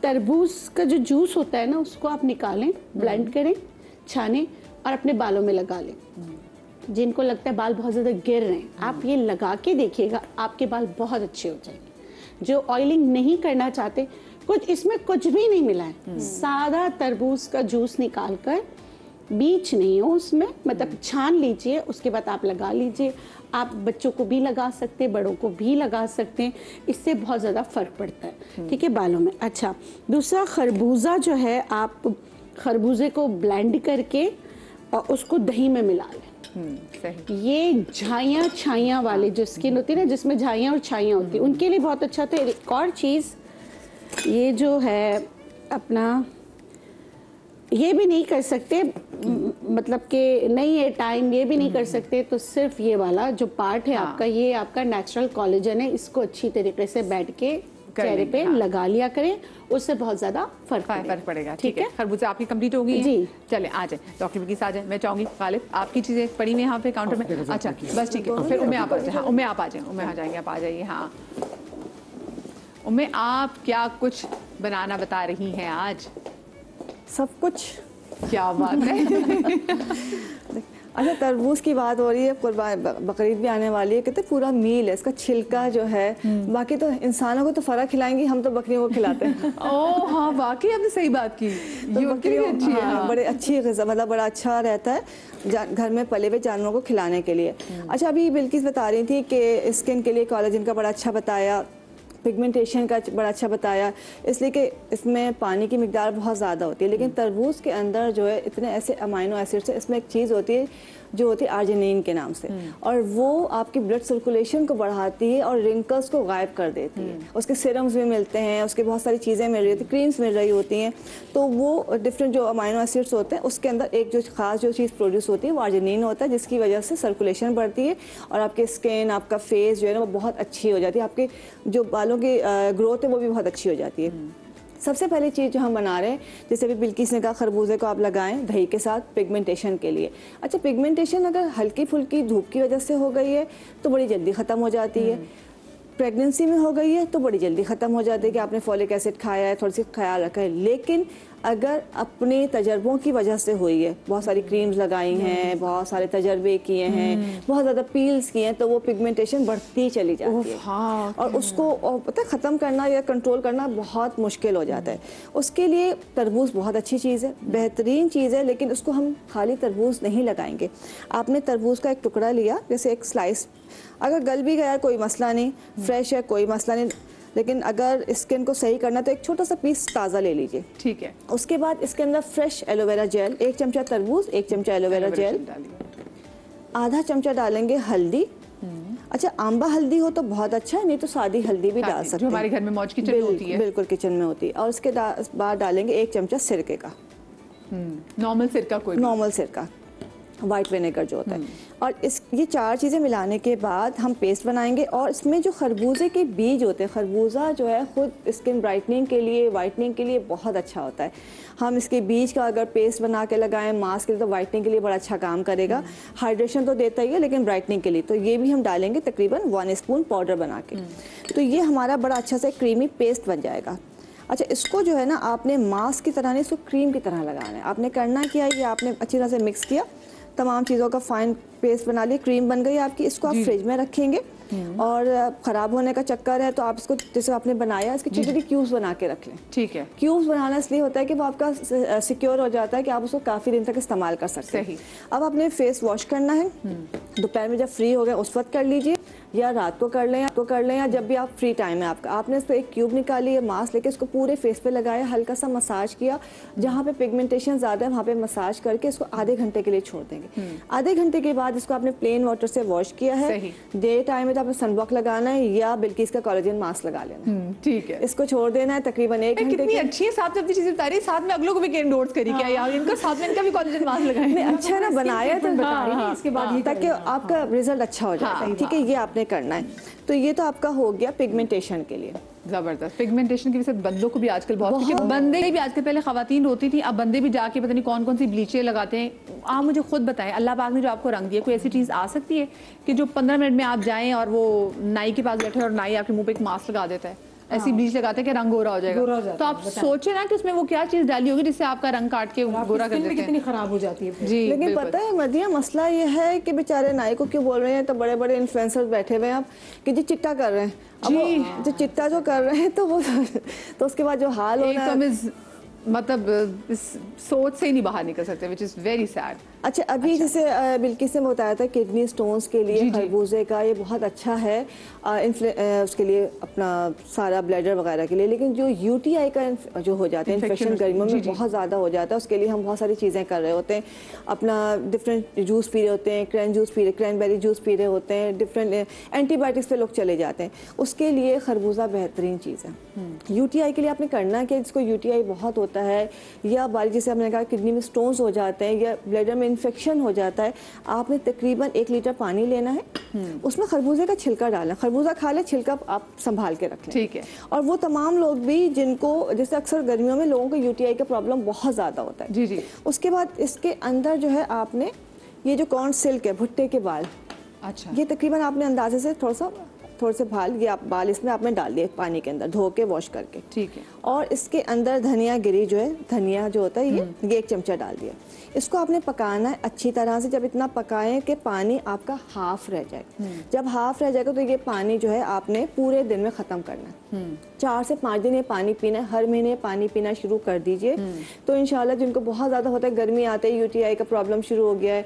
तरबूज का जो जूस होता है ना, उसको आप निकालें, ब्लेंड करें, छानें और अपने बालों में लगा लें। जिनको लगता है बाल बहुत ज़्यादा गिर रहे हैं, आप ये लगा के देखिएगा, आपके बाल बहुत अच्छे हो जाएंगे। जो ऑयलिंग नहीं करना चाहते, कुछ इसमें कुछ भी नहीं मिला है, सादा तरबूज का जूस निकाल कर, बीज नहीं हो उसमें, मतलब छान लीजिए, उसके बाद आप लगा लीजिए। आप बच्चों को भी लगा सकते हैं, बड़ों को भी लगा सकते हैं, इससे बहुत ज़्यादा फर्क पड़ता है। ठीक है, बालों में। अच्छा, दूसरा, खरबूजा जो है, आप खरबूजे को ब्लेंड करके और उसको दही में मिला लें। सही। ये झाइयाँ छाइयाँ वाले जो स्किन होती है ना, जिसमें झाइयाँ और छाइयाँ होती है, उनके लिए बहुत अच्छा होता है। एक और चीज़, ये जो है अपना, ये भी नहीं कर सकते, मतलब कि नहीं है टाइम, ये भी नहीं कर सकते, तो सिर्फ ये वाला जो पार्ट है आपका, ये आपका नेचुरल कोलेजन है, इसको अच्छी तरीके से बैठ के चेहरे पे लगा लिया करें, उससे बहुत ज्यादा फर्क पड़ेगा। ठीक है, खरबूजा आपकी कंप्लीट हो गई है जी। चले, आ जाए डॉक्टर बिल्किस, आ जाए। मैं चाहूंगी गालिब, आपकी चीजें पड़ी हुई यहाँ पे काउंटर में। अच्छा, बस ठीक है, फिर उम्मे आप आ जाए। हाँ, उम्मे आप आ जाए, उम्मे आ जाएंगे, आप आ जाइए। हाँ उम्मे, आप क्या कुछ बनाना बता रही हैं आज? सब कुछ। क्या बात है। अच्छा, तरबूज की बात हो रही है, बकरीद भी आने वाली है, कहते पूरा मील है, इसका छिलका जो है, बाकी तो इंसानों को तो फरा खिलाएंगी, हम तो बकरियों को खिलाते हैं। ओह हाँ, वाकई आपने सही बात की। तो बकरियों अच्छी है, हाँ, बड़े अच्छी ग़िज़ा, मतलब बड़ा अच्छा रहता है घर में पले हुए जानवरों को खिलाने के लिए। अच्छा, अभी बिल्किस बता रही थी कि स्किन के लिए कोलेजन का बड़ा अच्छा बताया, पिगमेंटेशन का बड़ा अच्छा बताया, इसलिए कि इसमें पानी की मिकदार बहुत ज़्यादा होती है। लेकिन तरबूज के अंदर जो है इतने ऐसे अमाइनो एसिड्स है, इसमें एक चीज़ होती है जो होती है आर्जिनिन के नाम से, और वो आपकी ब्लड सर्कुलेशन को बढ़ाती है और रिंकल्स को गायब कर देती है। उसके सीरम्स भी मिलते हैं, उसके बहुत सारी चीज़ें मिल रही होती हैं, क्रीम्स मिल रही होती हैं, तो वो डिफरेंट जो अमाइनो एसिड्स होते हैं उसके अंदर एक जो खास जो चीज़ प्रोड्यूस होती है वो आर्जिनिन होता है, जिसकी वजह से सर्कुलेशन बढ़ती है और आपकी स्किन, आपका फेस जो है ना वो बहुत अच्छी हो जाती है, आपके जो बालों की ग्रोथ है वो भी बहुत अच्छी हो जाती है। सबसे पहली चीज़ जो हम बना रहे हैं, जैसे अभी बिल्किस ने कहा, खरबूजे को आप लगाएं दही के साथ पिगमेंटेशन के लिए। अच्छा, पिगमेंटेशन अगर हल्की फुल्की धूप की वजह से हो गई है तो बड़ी जल्दी ख़त्म हो जाती है, प्रेगनेंसी में हो गई है तो बड़ी जल्दी ख़त्म हो जाती है कि आपने फॉलिक एसिड खाया है, थोड़ी सी ख्याल रखा है। लेकिन अगर अपने तजर्बों की वजह से हुई है, बहुत सारी क्रीम्स लगाई हैं, बहुत सारे तजर्बे किए हैं, बहुत ज़्यादा पील्स किए हैं, तो वो पिगमेंटेशन बढ़ती चली जाती है। और उसको पता है ख़त्म करना या कंट्रोल करना बहुत मुश्किल हो जाता है। उसके लिए तरबूज बहुत अच्छी चीज़ है, बेहतरीन चीज़ है, लेकिन उसको हम खाली तरबूज नहीं लगाएंगे। आपने तरबूज का एक टुकड़ा लिया, जैसे एक स्लाइस, अगर गल भी गया कोई मसला नहीं, फ्रेश है कोई मसला नहीं, लेकिन अगर स्किन को सही करना तो एक छोटा सा पीस ताज़ा ले लीजिए। ठीक है। उसके बाद इसके अंदर फ्रेश एलोवेरा जेल, 1 चमचा तरबूज, 1 चमचा एलोवेरा जेल, आधा चमचा डालेंगे हल्दी। अच्छा, आंबा हल्दी हो तो बहुत अच्छा है, नहीं तो सादी हल्दी भी डाल सकते हैं, हमारे घर में मौज किचन में होती है। बिल्कुल किचन में होती है। और उसके बाद डालेंगे 1 चमचा सिरके का, नॉर्मल सिरका, कोई नॉर्मल सिरका, वाइट विनेगर जो होता है। और ये 4 चीज़ें मिलाने के बाद हम पेस्ट बनाएंगे। और इसमें जो खरबूजे के बीज होते हैं, खरबूजा जो है खुद स्किन ब्राइटनिंग के लिए, वाइटनिंग के लिए बहुत अच्छा होता है। हम इसके बीज का अगर पेस्ट बना के लगाएं मास्क के लिए तो वाइटनिंग के लिए बड़ा अच्छा काम करेगा। हाइड्रेशन तो देता ही है, लेकिन ब्राइटनिंग के लिए तो ये भी हम डालेंगे तकरीबन 1 स्पून पाउडर बना के। तो ये हमारा बड़ा अच्छा सा क्रीमी पेस्ट बन जाएगा। अच्छा, इसको जो है ना आपने मास्क की तरह नहीं, इसको क्रीम की तरह लगाना है। आपने करना क्या है, ये आपने अच्छी तरह से मिक्स किया, तमाम चीज़ों का फाइन पेस्ट बना लिया, क्रीम बन गई आपकी। इसको आप फ्रिज में रखेंगे और ख़राब होने का चक्कर है तो आप इसको जैसे आपने बनाया इसके छोटे छोटे क्यूब्स बना के रख लें। ठीक है। क्यूब्स बनाना इसलिए होता है कि वो आपका सिक्योर हो जाता है कि आप उसको काफ़ी दिन तक इस्तेमाल कर सकते हैं। अब आपने फेस वॉश करना है, दोपहर में जब फ्री हो गए उस वक्त कर लीजिए, या रात को कर लें या जब भी आप फ्री टाइम है आपका। आपने इस पर एक क्यूब निकाली है, मास्क लेके इसको पूरे फेस पे लगाया, हल्का सा मसाज किया, जहाँ पे पिगमेंटेशन ज़्यादा है वहाँ पे मसाज करके इसको आधे घंटे के लिए छोड़ देंगे। आधे घंटे के बाद इसको आपने प्लेन वाटर से वॉश किया है, डे टाइम में तो आपने सनब्लॉक लगाना है या बिल्किस का कोलेजन मास्क लगा लेना। ठीक है। इसको छोड़ देना है तकरीबन 1 घंटे। कितनी अच्छी है, साथ में अपनी चीजें बता रही है, साथ में अगलों को भी एंडोर्स करी क्या यार, इनका साथ में इनका भी कोलेजन मास्क लगाएं। अच्छा ना बनाया तो इसके बाद ताकि आपका रिजल्ट अच्छा हो जाए। ठीक है, ये आपने करना है। तो ये तो आपका हो गया पिगमेंटेशन के लिए। जबरदस्त। पिगमेंटेशन की वजह से बंदों को भी आजकल बहुत, क्योंकि बंदे भी आजकल, पहले खवातीन होती थी, अब बंदे भी जाके पता नहीं कौन कौन सी ब्लीचें लगाते हैं। आप मुझे खुद बताएं, अल्लाह पाक ने जो आपको रंग दिया, कोई ऐसी चीज़ आ सकती है कि जो 15 मिनट में आप जाएं और वो नाई के पास बैठे और नाई आपके मुंह पे एक मास्क लगा देता है, ऐसी ब्लीच लगाते हैं कि रंग गोरा हो जाएगा। तो आप सोचे ना कि उसमें वो क्या चीज़ डाली होगी जिससे आपका रंग काट के गोरा कर देते हैं, कितनी खराब हो जाती है जी। लेकिन पता है मदिया, मसला ये है कि बेचारे नाई को क्यों बोल रहे हैं, तो बड़े बड़े इन्फ्लुएंसर्स बैठे हुए हैं आप कि जी चिट्टा कर रहे हैं, अब जो चिट्टा जो कर रहे हैं तो वो तो उसके बाद जो हाल हो रहा है, मतलब इस सोच से ही नहीं बाहर निकल सकते, विच इज़ वेरी सैड। अच्छा, अभी जैसे बिल्किस ने बताया था किडनी स्टोन्स के लिए खरबूजे का ये बहुत अच्छा है, उसके लिए अपना सारा ब्लैडर वगैरह के लिए। लेकिन जो यूटीआई का जो हो जाता है इन्फेक्शन गर्मियों में बहुत ज़्यादा हो जाता है, उसके लिए हम बहुत सारी चीज़ें कर रहे होते हैं। अपना डिफरेंट जूस पी रहे होते हैं, क्रैनबेरी जूस पी रहे होते हैं, डिफरेंट एंटीबायोटिक्स पे लोग चले जाते हैं। उसके लिए खरबूजा बेहतरीन चीज़ है। यूटीआई के लिए आपने करना कि जिसको यूटीआई बहुत होता है, या बारी जैसे आपने कहा किडनी में स्टोन्स हो जाते हैं या ब्लैडर में इन्फेक्शन हो जाता है, आपने तकरीबन 1 लीटर पानी लेना है, उसमें खरबूजे का छिलका डालना, खरबूजा खा ले, छिलका आप संभाल के रख लें, ठीक है। और वो तमाम लोग भी जिनको, जैसे अक्सर गर्मियों में लोगों को यूटीआई का प्रॉब्लम बहुत ज़्यादा होता है, जी। उसके बाद इसके अंदर जो है आपने ये जो कॉर्न सिल्क है, भुट्टे के बाल, अच्छा, ये तकरीबन आपने अंदाजे से थोड़े से ये आप बाल इसमें आपने डाल दिए पानी के अंदर, धो के वॉश करके, ठीक है। और इसके अंदर धनिया गिरी जो है, धनिया जो होता है ये 1 चमचा डाल दिया। इसको आपने पकाना है अच्छी तरह से, जब इतना पकाएं कि पानी आपका हाफ रह जाए। जब हाफ रह जाएगा तो ये पानी जो है आपने पूरे दिन में ख़त्म करना है। 4 से 5 दिन ये पानी पीना है, हर महीने पानी पीना शुरू कर दीजिए। तो इंशाल्लाह जिनको बहुत ज़्यादा होता है, गर्मी आते ही यूटीआई का प्रॉब्लम शुरू हो गया है,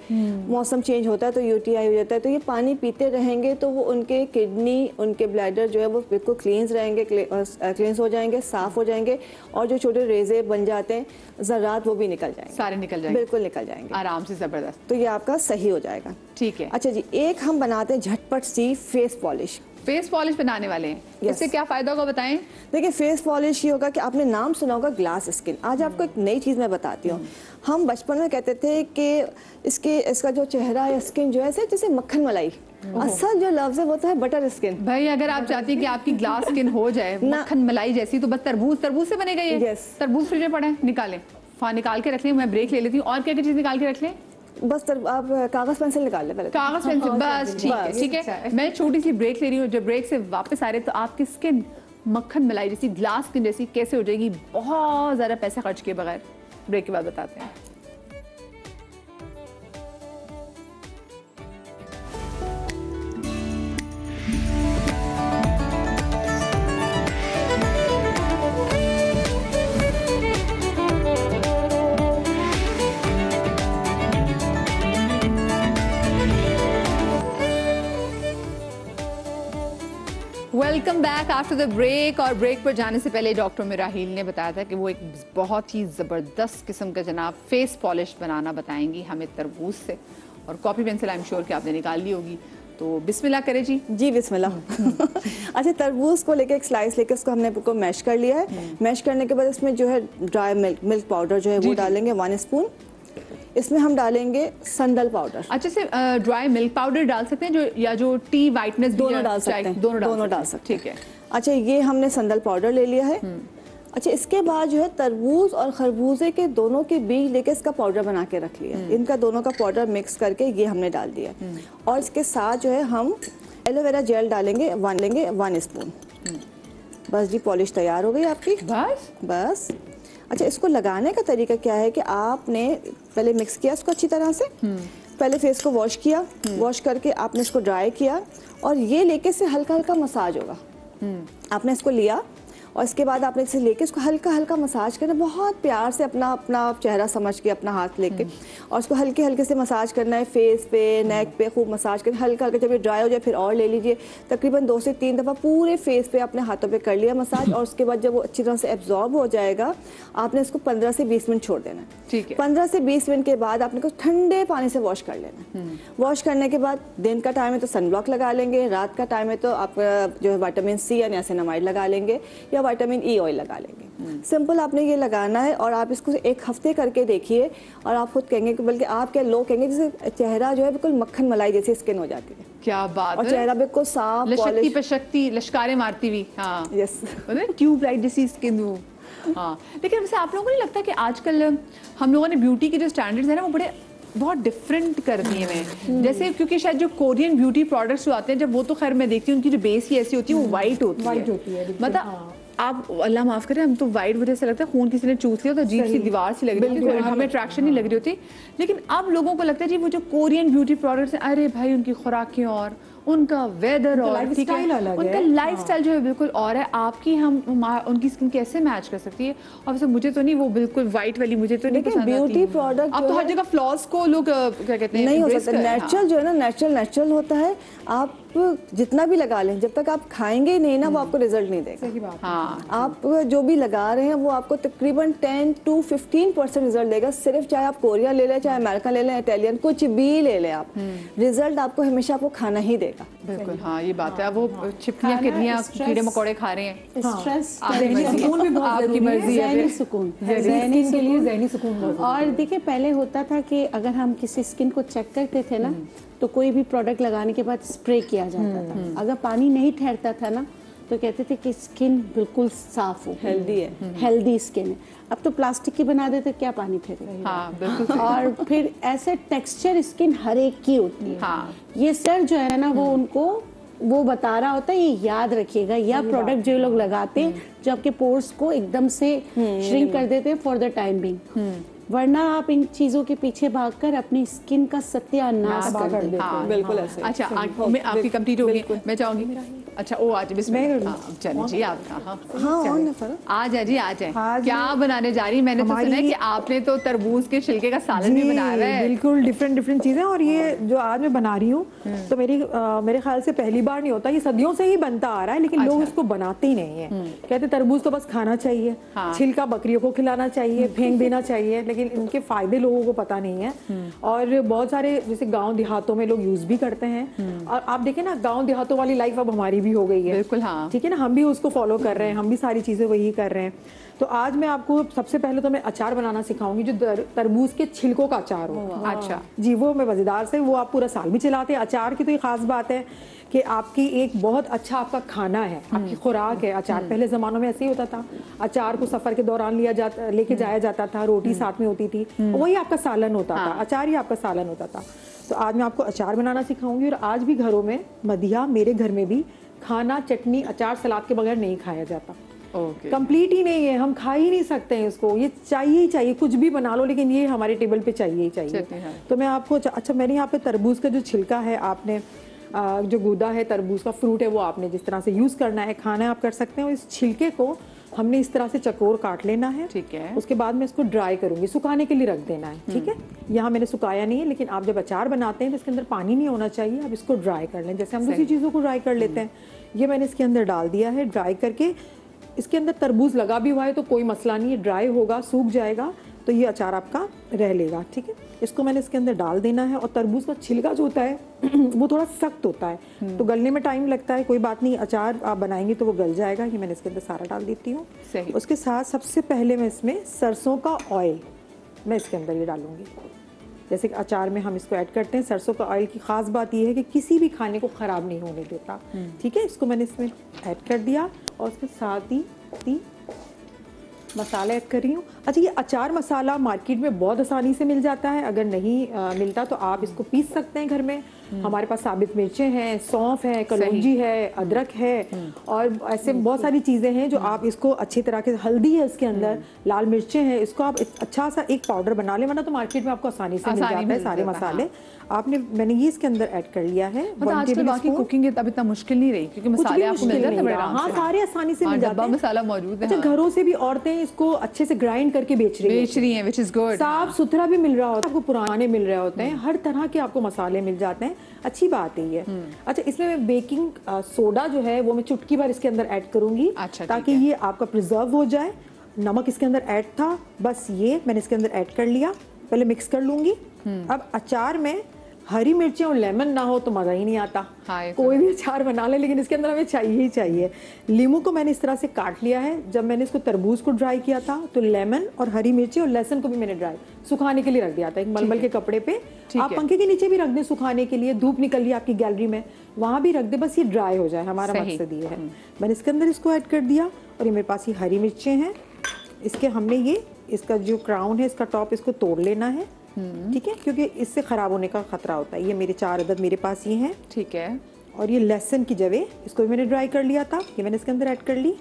मौसम चेंज होता है तो यूटीआई हो जाता है, तो ये पानी पीते रहेंगे तो वो उनके किडनी, उनके ब्लैडर जो है वो बिल्कुल क्लींस रहेंगे, क्लींस हो जाएंगे, साफ़ हो जाएंगे, और जो छोटे रेजे बन जाते हैं ज़रात वो भी निकल जाएंगे, सारे निकल जाएंगे, बिल्कुल निकल जाएंगे आराम से। ज़बरदस्त। तो ये आपका सही हो जाएगा, ठीक है। अच्छा जी, एक हम बनाते हैं झटपट सी फेस पॉलिश। फेस पॉलिश बनाने वाले हैं, इससे क्या फ़ायदा होगा बताएं? देखिए, फेस पॉलिश ये होगा कि आपने नाम सुना होगा ग्लास स्किन। आज आपको एक नई चीज़ मैं बताती हूँ। हम बचपन में कहते थे कि इसका जो चेहरा या स्किन जो है जैसे मक्खन मलाई, असल जो लफ्ज़ है वो तो है बटर स्किन। भाई अगर आप चाहती हैं कि आपकी ग्लास स्किन हो जाए मक्खन मलाई जैसी, तो बस तरबूज से बनेगा ये। तरबूज फ्रिज में पड़ा है, निकालें, निकाल के रख लें। मैं ब्रेक ले लेती हूँ। और क्या क्या चीज़ निकाल के रख लें? बस आप कागज़ पेंसिल निकाल लें पहले। कागज़ पेंसिल, बस ठीक है। मैं छोटी सी ब्रेक ले रही हूँ। जब ब्रेक से वापस आ रहे तो आपकी स्किन मक्खन मलाई जैसी, ग्लास स्किन जैसी कैसे हो जाएगी बहुत ज़्यादा पैसे खर्च किए बगैर। ब्रेक के बाद बताते हैं। Welcome back after the break. और ब्रेक पर जाने से पहले डॉक्टर मिराहील ने बताया था कि वो एक बहुत ही ज़बरदस्त किस्म का जनाब फेस पॉलिश बनाना बताएंगी हमें तरबूज से। और copy pencil I am sure कि आपने निकाल ली होगी, तो बिस्मिल्लाह करें जी। जी बिस्मिल्लाह। अच्छा, तरबूज को लेके एक स्लाइस लेके उसको हमने को मैश कर लिया है। मैश करने के बाद इसमें जो है ड्राई मिल्क पाउडर जो है वो डालेंगे 1 स्पून। इसमें हम डालेंगे संदल पाउडर। अच्छा से ड्राई मिल्क पाउडर डाल सकते हैं, जो टी वाइटनेस दोनों डाल सकते हैं, दोनों डाल सकते हैं, ठीक है। अच्छा, ये हमने संदल पाउडर ले लिया है। अच्छा, इसके बाद जो है तरबूज और खरबूजे के दोनों के बीज लेके इसका पाउडर बना के रख लिया। इनका दोनों का पाउडर मिक्स करके ये हमने डाल दिया। और इसके साथ जो है हम एलोवेरा जेल डालेंगे 1 स्पून। बस जी, पॉलिश तैयार हो गई आपकी। बस। अच्छा, इसको लगाने का तरीका क्या है कि आपने पहले मिक्स किया इसको अच्छी तरह से, पहले फेस को वॉश किया, वॉश करके आपने इसको ड्राई किया, और ये लेके से हल्का हल्का मसाज होगा। आपने इसको लिया और इसके बाद आपने इसे लेके इसको हल्का हल्का मसाज करना, बहुत प्यार से अपना चेहरा समझ के अपना हाथ लेके, और उसको हल्के हल्के से मसाज करना है फेस पे, नेक पे खूब मसाज करना, हल्का हल्का। जब ये ड्राई हो जाए फिर और ले लीजिए, तकरीबन 2 से 3 दफ़ा पूरे फेस पे अपने हाथों पे कर लिया मसाज। और उसके बाद जब वो अच्छी तरह से एब्जॉर्ब हो जाएगा, आपने इसको 15 से 20 मिनट छोड़ देना है। ठीक है। 15 से 20 मिनट के बाद आपने को ठंडे पानी से वॉश कर लेना है। वॉश करने के बाद दिन का टाइम है तो सनब्लॉक लगा लेंगे, रात का टाइम है तो आप जो है विटामिन C या नियासिनामाइड लगा लेंगे, या विटामिन ई ऑयल लगा लेंगे। सिंपल आपने ये लगाना है और आप इसको 1 हफ्ते करके देखिए और आप खुद कहेंगे कि, बल्कि आप क्या लोग कहेंगे जैसे चेहरा जो है बिल्कुल मक्खन मलाई जैसी स्किन हो जाती है। क्या बात और है। चेहरा बिल्कुल साफ, लशकती पशकती, लश्कारे मारती हुई। हाँ यस, ट्यूब लाइट जैसी स्किन वो। हाँ, लेकिन वैसे आप लोगों को नहीं लगता कि आजकल हम लोगों ने ब्यूटी के जो स्टैंडर्ड्स हैं ना वो बड़े बहुत डिफरेंट कर दिए हैं। जैसे क्योंकि शायद जो कोरियन ब्यूटी प्रोडक्ट्स जो आते हैं, जब वो तो खैर मैं देखती हूँ उनकी जो बेस ही ऐसी होती है, वो वाइट होती है। मतलब आप अल्लाह माफ करे, हम तो वाइट वजह से लगता है खून किसी ने चूस लिया तो अजीब सी दीवार सी लग रही है, हमें अट्रैक्शन नहीं लग रही होती। लेकिन अब लोगों को लगता है जी वो जो कोरियन ब्यूटी प्रोडक्ट्स हैं, अरे भाई उनकी खुराकें और उनका वेदर और ठीक है, उनका लाइफस्टाइल जो है बिल्कुल और है। आपकी हम उनकी स्किन कैसे मैच कर सकती है? और वैसे मुझे तो नहीं, वो बिल्कुल वाइट वाली मुझे तो नहीं पसंद आती। ब्यूटी प्रोडक्ट अब तो हर जगह फ्लॉस को लोग क्या कहते हैं नहीं हो सकता। नेचुरल जो है ना, नेचुरल होता है। आप जितना भी लगा लें, जब तक आप खाएंगे ही नहीं ना, वो आपको रिजल्ट नहीं देगा। सही बात। हाँ, आप जो भी लगा रहे हैं वो आपको तकरीबन 10 to 15% रिजल्ट देगा। सिर्फ चाहे आप कोरिया ले लें, चाहे अमेरिका ले लें, इटालियन, कुछ भी ले लें आप, रिजल्ट आपको हमेशा आपको खाना ही देगा। बिल्कुल। हाँ, ये बात है। वो छिपकलियां, किडनियां, कीड़े मकोड़े खा रहे हैं। स्ट्रेस, सुकून भी बहुत आपकी मर्जी है। ज़हनी सुकून, ज़हनी के लिए ज़हनी सुकून। और देखिए पहले होता था कि अगर हम किसी स्किन को चेक करते थे ना, तो कोई भी प्रोडक्ट लगाने के बाद स्प्रे किया जाता था। अगर पानी नहीं ठहरता था ना, तो कहते थे कि स्किन बिल्कुल साफ हो, हेल्दी है, हेल्दी स्किन है। अब तो प्लास्टिक की बना देते, क्या पानी फेंके। हाँ, बिल्कुल। और फिर ऐसे टेक्सचर स्किन हर एक की होती है। हाँ। ये सर जो है ना, वो उनको वो बता रहा होता है, ये याद रखिएगा। या प्रोडक्ट जो लोग लगाते हैं जो आपके पोर्स को एकदम से श्रिंक कर देते हैं फॉर द टाइम बिंग, वरना आप इन चीजों के पीछे भागकर अपनी स्किन का सत्यानाश कर देते हैं। हाँ, बिल्कुल ऐसे। अच्छा, आपकी कंप्लीट होगी, मैं चाहूंगी। अच्छा, ओ आज बिस्मिल्लाह। चलिए जी, आप आ जाए जी, आ जाए। क्या बनाने जा रही? मैंने तो सुना है कि आपने तो तरबूज के छिलके का सालन भी बनाया है। बिल्कुल डिफरेंट चीजें। और ये जो आज मैं बना रही हूँ, तो मेरे ख्याल से पहली बार नहीं होता, ये सदियों से ही बनता आ रहा है, लेकिन लोग इसको बनाते ही नहीं है। कहते तरबूज तो बस खाना चाहिए, छिलका बकरियों को खिलाना चाहिए, फेंक देना चाहिए, लेकिन इनके फायदे लोगों को पता नहीं है। और बहुत सारे जैसे गांव देहातों में लोग यूज भी करते हैं। और आप देखें ना, गांव देहातों वाली लाइफ अब हमारी भी हो गई है। बिल्कुल। हाँ, ठीक है ना, हम भी उसको फॉलो कर रहे हैं, हम भी सारी चीजें वही कर रहे हैं। तो आज मैं आपको सबसे पहले तो मैं अचार बनाना सिखाऊंगी, जो तरबूज के छिलकों का अचार हो। अच्छा जी, वो मैं मजेदार से, वो आप पूरा साल भी चलाते हैं। अचार की तो ये खास बात है कि आपकी एक बहुत अच्छा आपका खाना है, आपकी खुराक है अचार। पहले ज़मानों में ऐसे ही होता था, अचार को सफ़र के दौरान लेके जाया जाता था, रोटी साथ में होती थी, वही आपका सालन होता था, अचार ही आपका सालन होता था। तो आज मैं आपको अचार बनाना सिखाऊंगी। और आज भी घरों में मदिया, मेरे घर में भी खाना, चटनी, अचार, सलाद के बगैर नहीं खाया जाता। कंप्लीट ही नहीं है, हम खा ही नहीं सकते हैं इसको, ये चाहिए ही चाहिए। कुछ भी बना लो, लेकिन ये हमारे टेबल पे चाहिए ही चाहिए। तो मैं आपको, अच्छा, मैंने यहाँ पे तरबूज का जो छिलका है, आपने जो गूदा है तरबूज का, फ्रूट है, वो आपने जिस तरह से यूज़ करना है, खाना है, आप कर सकते हैं। और इस छिलके को हमने इस तरह से चकोर काट लेना है। ठीक है। उसके बाद मैं इसको ड्राई करूंगी, सुखाने के लिए रख देना है। ठीक है, यहाँ मैंने सुखाया नहीं है, लेकिन आप जब अचार बनाते हैं तो इसके अंदर पानी नहीं होना चाहिए। आप इसको ड्राई कर लें, जैसे हम दूसरी चीज़ों को ड्राई कर लेते हैं। ये मैंने इसके अंदर डाल दिया है ड्राई करके। इसके अंदर तरबूज लगा भी हुआ है तो कोई मसला नहीं है, ड्राई होगा, सूख जाएगा तो ये अचार आपका रह लेगा। ठीक है, इसको मैंने इसके अंदर डाल देना है। और तरबूज का छिलका जो होता है वो थोड़ा सख्त होता है, तो गलने में टाइम लगता है। कोई बात नहीं, अचार आप बनाएंगे तो वो गल जाएगा। ये मैंने इसके अंदर सारा डाल देती हूँ। उसके साथ सबसे पहले मैं इसमें सरसों का ऑयल मैं इसके अंदर ये डालूंगी। जैसे कि अचार में हम इसको ऐड करते हैं, सरसों का ऑयल की ख़ास बात यह है कि किसी भी खाने को ख़राब नहीं होने देता। ठीक है, इसको मैंने इसमें ऐड कर दिया। और उसके साथ ही मसाला ऐड कर रही हूँ। अच्छा, ये अचार मसाला मार्केट में बहुत आसानी से मिल जाता है। अगर नहीं मिलता तो आप इसको पीस सकते हैं घर में। हमारे पास साबित मिर्चें हैं, सौंफ है, कलौंजी है, अदरक है, और ऐसे बहुत सारी चीज़ें हैं जो आप इसको अच्छी तरह के, हल्दी है इसके अंदर, लाल मिर्चें हैं, इसको आप अच्छा सा एक पाउडर बना लें, वरना तो मार्केट में आपको आसानी से मिल जाता है सारे मसाले। मैंने ये इसके अंदर ऐड कर लिया है। आजकल बाकी कुकिंग अब इतना मुश्किल नहीं रही, क्योंकि मसाले आपको मिल जाते हैं। हाँ, सारे आसानी से मिल जाते हैं, मसाला मौजूद है। अच्छा, घरों से भी औरतें इसको अच्छे से ग्राइंड करके बेच रही हैं, व्हिच इज गुड। साफ सुथरा भी मिल रहा होता है आपको, पुराने मिल रहे होते हैं, हर तरह के आपको मसाले मिल जाते हैं। अच्छी बात है ये। अच्छा, इसमें मैं बेकिंग सोडा जो है वो मैं चुटकी भर इसके अंदर ऐड करूंगी, ताकि ये आपका प्रिजर्व हो जाए। नमक इसके अंदर ऐड था, बस ये मैंने इसके अंदर ऐड कर लिया। पहले मिक्स कर लूंगी। अब अचार में हरी मिर्चें और लेमन ना हो तो मज़ा ही नहीं आता। हाँ, कोई भी अचार बना ले लेकिन इसके अंदर हमें चाहिए ही चाहिए। लीमू को मैंने इस तरह से काट लिया है। जब मैंने इसको तरबूज को ड्राई किया था तो लेमन और हरी मिर्ची और लहसुन को भी मैंने ड्राई सुखाने के लिए रख दिया था एक मलमल के कपड़े पे। आप पंखे के नीचे भी रख दें सुखाने के लिए, धूप निकल रही है आपकी गैलरी में वहाँ भी रख दे, बस ये ड्राई हो जाए, हमारा मकसद ये है। मैंने इसके अंदर इसको ऐड कर दिया और ये मेरे पास ये हरी मिर्चें हैं। इसके हमने ये इसका जो क्राउन है इसका टॉप इसको तोड़ लेना है, ठीक है, क्योंकि इससे ख़राब होने का ख़तरा होता है। ये मेरे 4 अदद मेरे पास ये हैं, ठीक है। और ये लहसुन की जवे इसको भी मैंने ड्राई कर लिया था, ये मैंने इसके अंदर ऐड कर ली।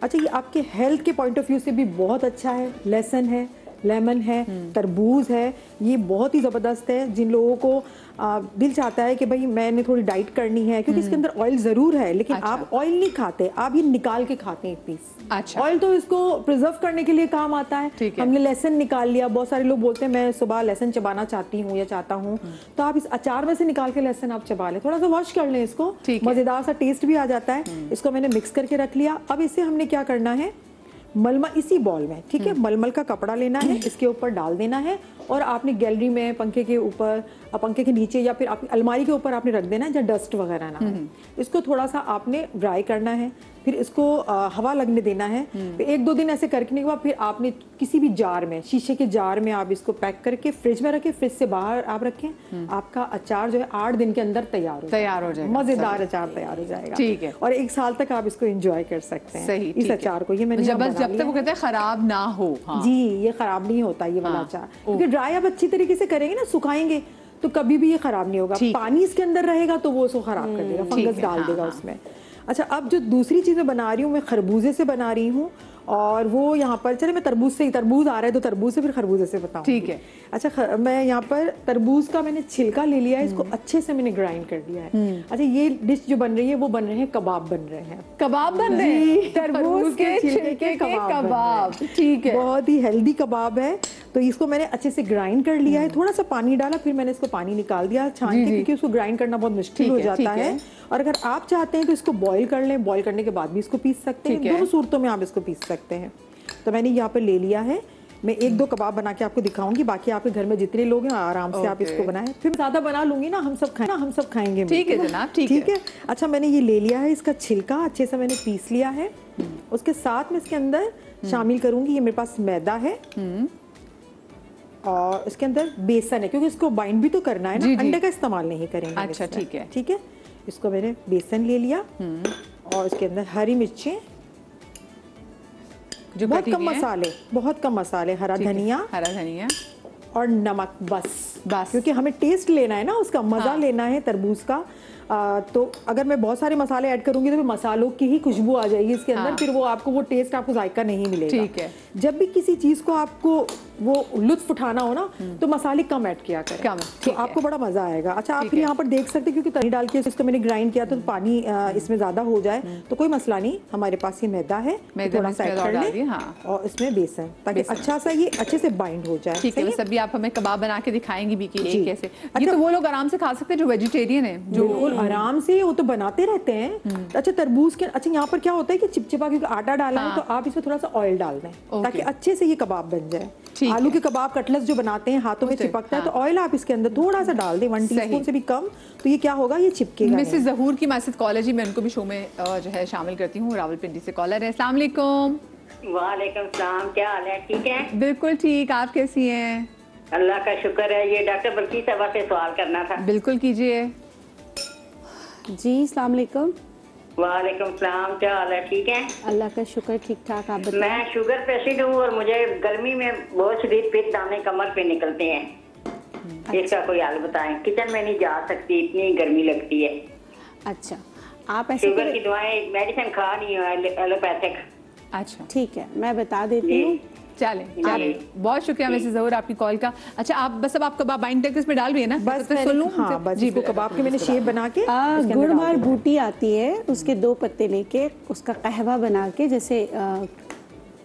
अच्छा, ये आपके हेल्थ के पॉइंट ऑफ व्यू से भी बहुत अच्छा है। लहसुन है, लेमन है, तरबूज है, ये बहुत ही ज़बरदस्त है। जिन लोगों को दिल चाहता है कि भाई मैंने थोड़ी डाइट करनी है, क्योंकि इसके अंदर ऑयल ज़रूर है लेकिन आप ऑयल नहीं खाते, आप ये निकाल के खाते हैं एक पीस। अच्छा। ऑयल तो इसको प्रिजर्व करने के लिए काम आता है। हमने लहसुन निकाल लिया, बहुत सारे लोग बोलते हैं मैं सुबह लहसुन चबाना चाहती हूँ या चाहता हूँ, तो आप इस अचार में से निकाल के लहसुन आप चबा लें, थोड़ा सा वॉश कर लें इसको, मज़ेदार सा टेस्ट भी आ जाता है। इसको मैंने मिक्स करके रख लिया। अब इसे हमने क्या करना है, मलमल इसी बॉल में, ठीक है, मलमल का कपड़ा लेना है, इसके ऊपर डाल देना है और आपने गैलरी में पंखे के ऊपर, पंखे के नीचे या फिर आपकी अलमारी के ऊपर आपने रख देना है जहाँ डस्ट वगैरह ना हो। इसको थोड़ा सा आपने ड्राई करना है, फिर इसको हवा लगने देना है। फिर 1-2 दिन ऐसे करने के बाद फिर आपने किसी भी जार में, शीशे के जार में आप इसको पैक करके फ्रिज में रखें, फ्रिज से बाहर आप रखें। आपका अचार जो है 8 दिन के अंदर तैयार हो जाएगा, मजेदार अचार तैयार हो जाएगा, ठीक है, और 1 साल तक आप इसको एंजॉय कर सकते हैं। सही, इस अचार को, ये मैंने जब तक वो कहते हैं खराब ना हो। हाँ। जी, ये खराब नहीं होता ये वाला अचार, क्योंकि ड्राई आप अच्छी तरीके से करेंगे ना, सुखाएंगे तो कभी भी ये खराब नहीं होगा। पानी इसके अंदर रहेगा तो वो उसको खराब कर देगा, फंगस डाल देगा उसमें। अच्छा, अब जो दूसरी चीज़ें बना रही हूँ मैं खरबूजे से बना रही हूँ, और वो यहाँ पर, चले मैं तरबूज से ही, तरबूज आ रहा है तो तरबूज से फिर खरबूजे से बताऊँ, ठीक है। अच्छा, मैं यहाँ पर तरबूज का मैंने छिलका ले लिया है, इसको अच्छे से मैंने ग्राइंड कर दिया है। अच्छा, ये डिश जो बन रही है वो बन रहे हैं कबाब बन रहे हैं, कबाब बन रहे हैं, तरबूज के छिलके के कबाब, ठीक है, बहुत ही हेल्दी कबाब है। तो इसको मैंने अच्छे से ग्राइंड कर लिया है, थोड़ा सा पानी डाला, फिर मैंने इसको पानी निकाल दिया छान के, क्योंकि उसको ग्राइंड करना बहुत मुश्किल हो जाता है। और अगर आप चाहते हैं तो इसको बॉईल कर लें, बॉईल करने के बाद भी इसको पीस सकते हैं, दोनों सूरतों में आप इसको पीस सकते हैं। तो मैंने यहाँ पर ले लिया है, मैं 1-2 कबाब बना के आपको दिखाऊंगी, बाकी आपके घर में जितने लोग हैं आराम से आप इसको बनाएं। फिर ज्यादा बना लूंगी ना, हम सब खाएंगे, ठीक है जनाब, ठीक है। अच्छा, मैंने ये ले लिया है, इसका छिलका अच्छे से मैंने पीस लिया है। उसके साथ में इसके अंदर शामिल करूंगी, ये मेरे पास मैदा है और इसके अंदर बेसन है, क्योंकि इसको बाइंड भी तो करना है ना, अंडे का इस्तेमाल नहीं करेंगे। अच्छा, ठीक है, ठीक है। इसको मैंने बेसन ले लिया और इसके अंदर हरी मिर्चें, जो बहुत कम मसाले, हरा धनिया और नमक, बस, क्योंकि हमें टेस्ट लेना है ना, उसका मजा लेना है तरबूज का। तो अगर मैं बहुत सारे मसाले ऐड करूंगी तो फिर मसालों की ही खुशबू आ जाएगी इसके अंदर, फिर वो आपको वो टेस्ट, आपको जायका नहीं मिलेगा, ठीक है। जब भी किसी चीज को आपको वो लुत्फ उठाना हो ना तो मसाले कम ऐड किया करें, तो आपको बड़ा मजा आएगा। अच्छा, आप यहाँ पर देख सकते हैं, क्योंकि पानी डाल के इसको मैंने ग्राइंड किया तो पानी इसमें ज्यादा हो जाए तो कोई मसला नहीं, हमारे पास ये मैदा है, थोड़ा सा ऐड कर लें और इसमें बेसन, ताकि अच्छा सा ये अच्छे से बाइंड हो जाए, ठीक है। अभी आप हमें कबाब बना के दिखाएंगी भी कि ये कैसे, ये तो वो लोग आराम से खा सकते हैं जो वेजिटेरियन है, जो आराम से वो तो बनाते रहते हैं। अच्छा, तरबूज के, अच्छा यहाँ पर क्या होता है कि चिपचिपा, क्योंकि आटा डाला है तो आप इसमें थोड़ा सा ऑयल डाल दें ताकि अच्छे से ये कबाब बन जाए। आलू के कबाब, कटलेट्स जो बनाते हैं हाथों में चिपकता है, तो ऑयल आप इसके अंदर थोड़ा सा डाल दें, 1 टीस्पून से भी कम, तो ये क्या होगा, ये चिपकेगा। मिसेस ज़हूर की मैसेज कॉलेज ही, मैं उनको भी शो में जो है शामिल करती हूँ, रावलपिंडी से कॉलर है। अस्सलाम वालेकुम। वालेकुम सलाम, क्या हाल है? ठीक है, बिल्कुल ठीक, आप कैसी हैं? अल्लाह का शुक्र है। ये डॉक्टर बल्कि साहबा से सवाल करना था। बिल्कुल कीजिए जी। अस्सलाम वालेकुम। वालेकुम सलाम, क्या हाल है? ठीक है, अल्लाह का शुक्र, ठीक ठाक, आप बताएं। मैं शुगर पेशेंट हूँ और मुझे गर्मी में बहुत शदीद पित्त दाने कमर पे निकलते हैं। अच्छा। इसका कोई हल बताएं, किचन में नहीं जा सकती, इतनी गर्मी लगती है। अच्छा, आप ऐसे शुगर की दवाएं, मेडिसिन खा नहीं है, एलोपैथिक। अच्छा, ठीक है, मैं बता देती हूँ। चले, बहुत शुक्रिया मिसेस ज़हूर आपकी कॉल का। अच्छा, आप बस अब आप कबाब बाइंड करके इसमें डाल रही है ना, बस सुन लूं? हाँ, बस इसको कबाब के मैंने शेप बना के, गुड़मार बूटी आती है, उसके 2 पत्ते लेके उसका कहवा बना के, जैसे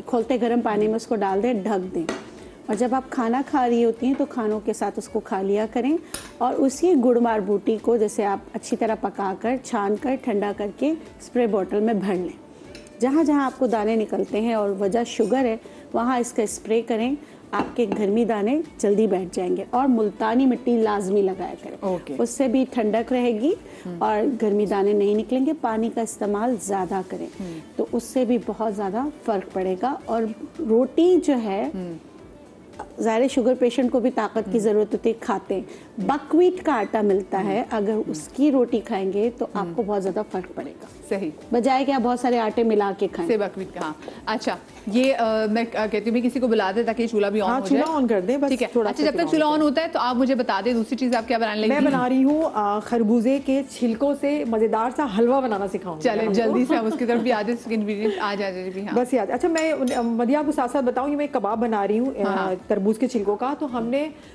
खोलते गर्म पानी में उसको डाल दें, ढक दें, और जब आप खाना खा रही होती हैं तो खानों के साथ उसको खा लिया करें। और उसी गुड़मार बूटी को जैसे आप अच्छी तरह पकाकर, छान कर, ठंडा करके स्प्रे बॉटल में भर लें। जहाँ जहाँ आपको दाने निकलते हैं और वजह शुगर है, वहाँ इसका स्प्रे करें आपके गर्मी दाने जल्दी बैठ जाएंगे। और मुल्तानी मिट्टी लाजमी लगाया करें, उससे भी ठंडक रहेगी और गर्मी दाने नहीं निकलेंगे। पानी का इस्तेमाल ज़्यादा करें तो उससे भी बहुत ज़्यादा फ़र्क पड़ेगा। और रोटी जो है, ज़ाहिर शुगर पेशेंट को भी ताकत की ज़रूरत होती है, खाते हैं। बकव्हीट का आटा मिलता है, अगर उसकी रोटी खाएंगे तो आपको बहुत ज़्यादा फ़र्क पड़ेगा। सही, बजाय कि आप बहुत सारे आटे मिला के खाएं। से बकव्हीट का। हाँ, अच्छा, ये मैं कहती हूँ किसी को बुला दे ताकि चूल्हा भी ऑन हो जाए। चूल्हा ऑन कर दें बस, ठीक है। थोड़ा अच्छा, जब तक चूल्हा ऑन होता है तो आप मुझे बता दें दूसरी चीज़ आप क्या बनाने लगी? मैं बना रही हूँ खरबूजे के छिलकों से मज़ेदार सा हलवा बनाना सिखाऊंगी। चलें जल्दी से हम उसकी तरफ भी आधे इंग्रेडिएंट आ जाए भी। हाँ, बस याद। अच्छा, मैं मदिया आपको साथ साथ बताऊँ, ये मैं कबाब बना रही हूँ तरबूज के छिलकों का। तो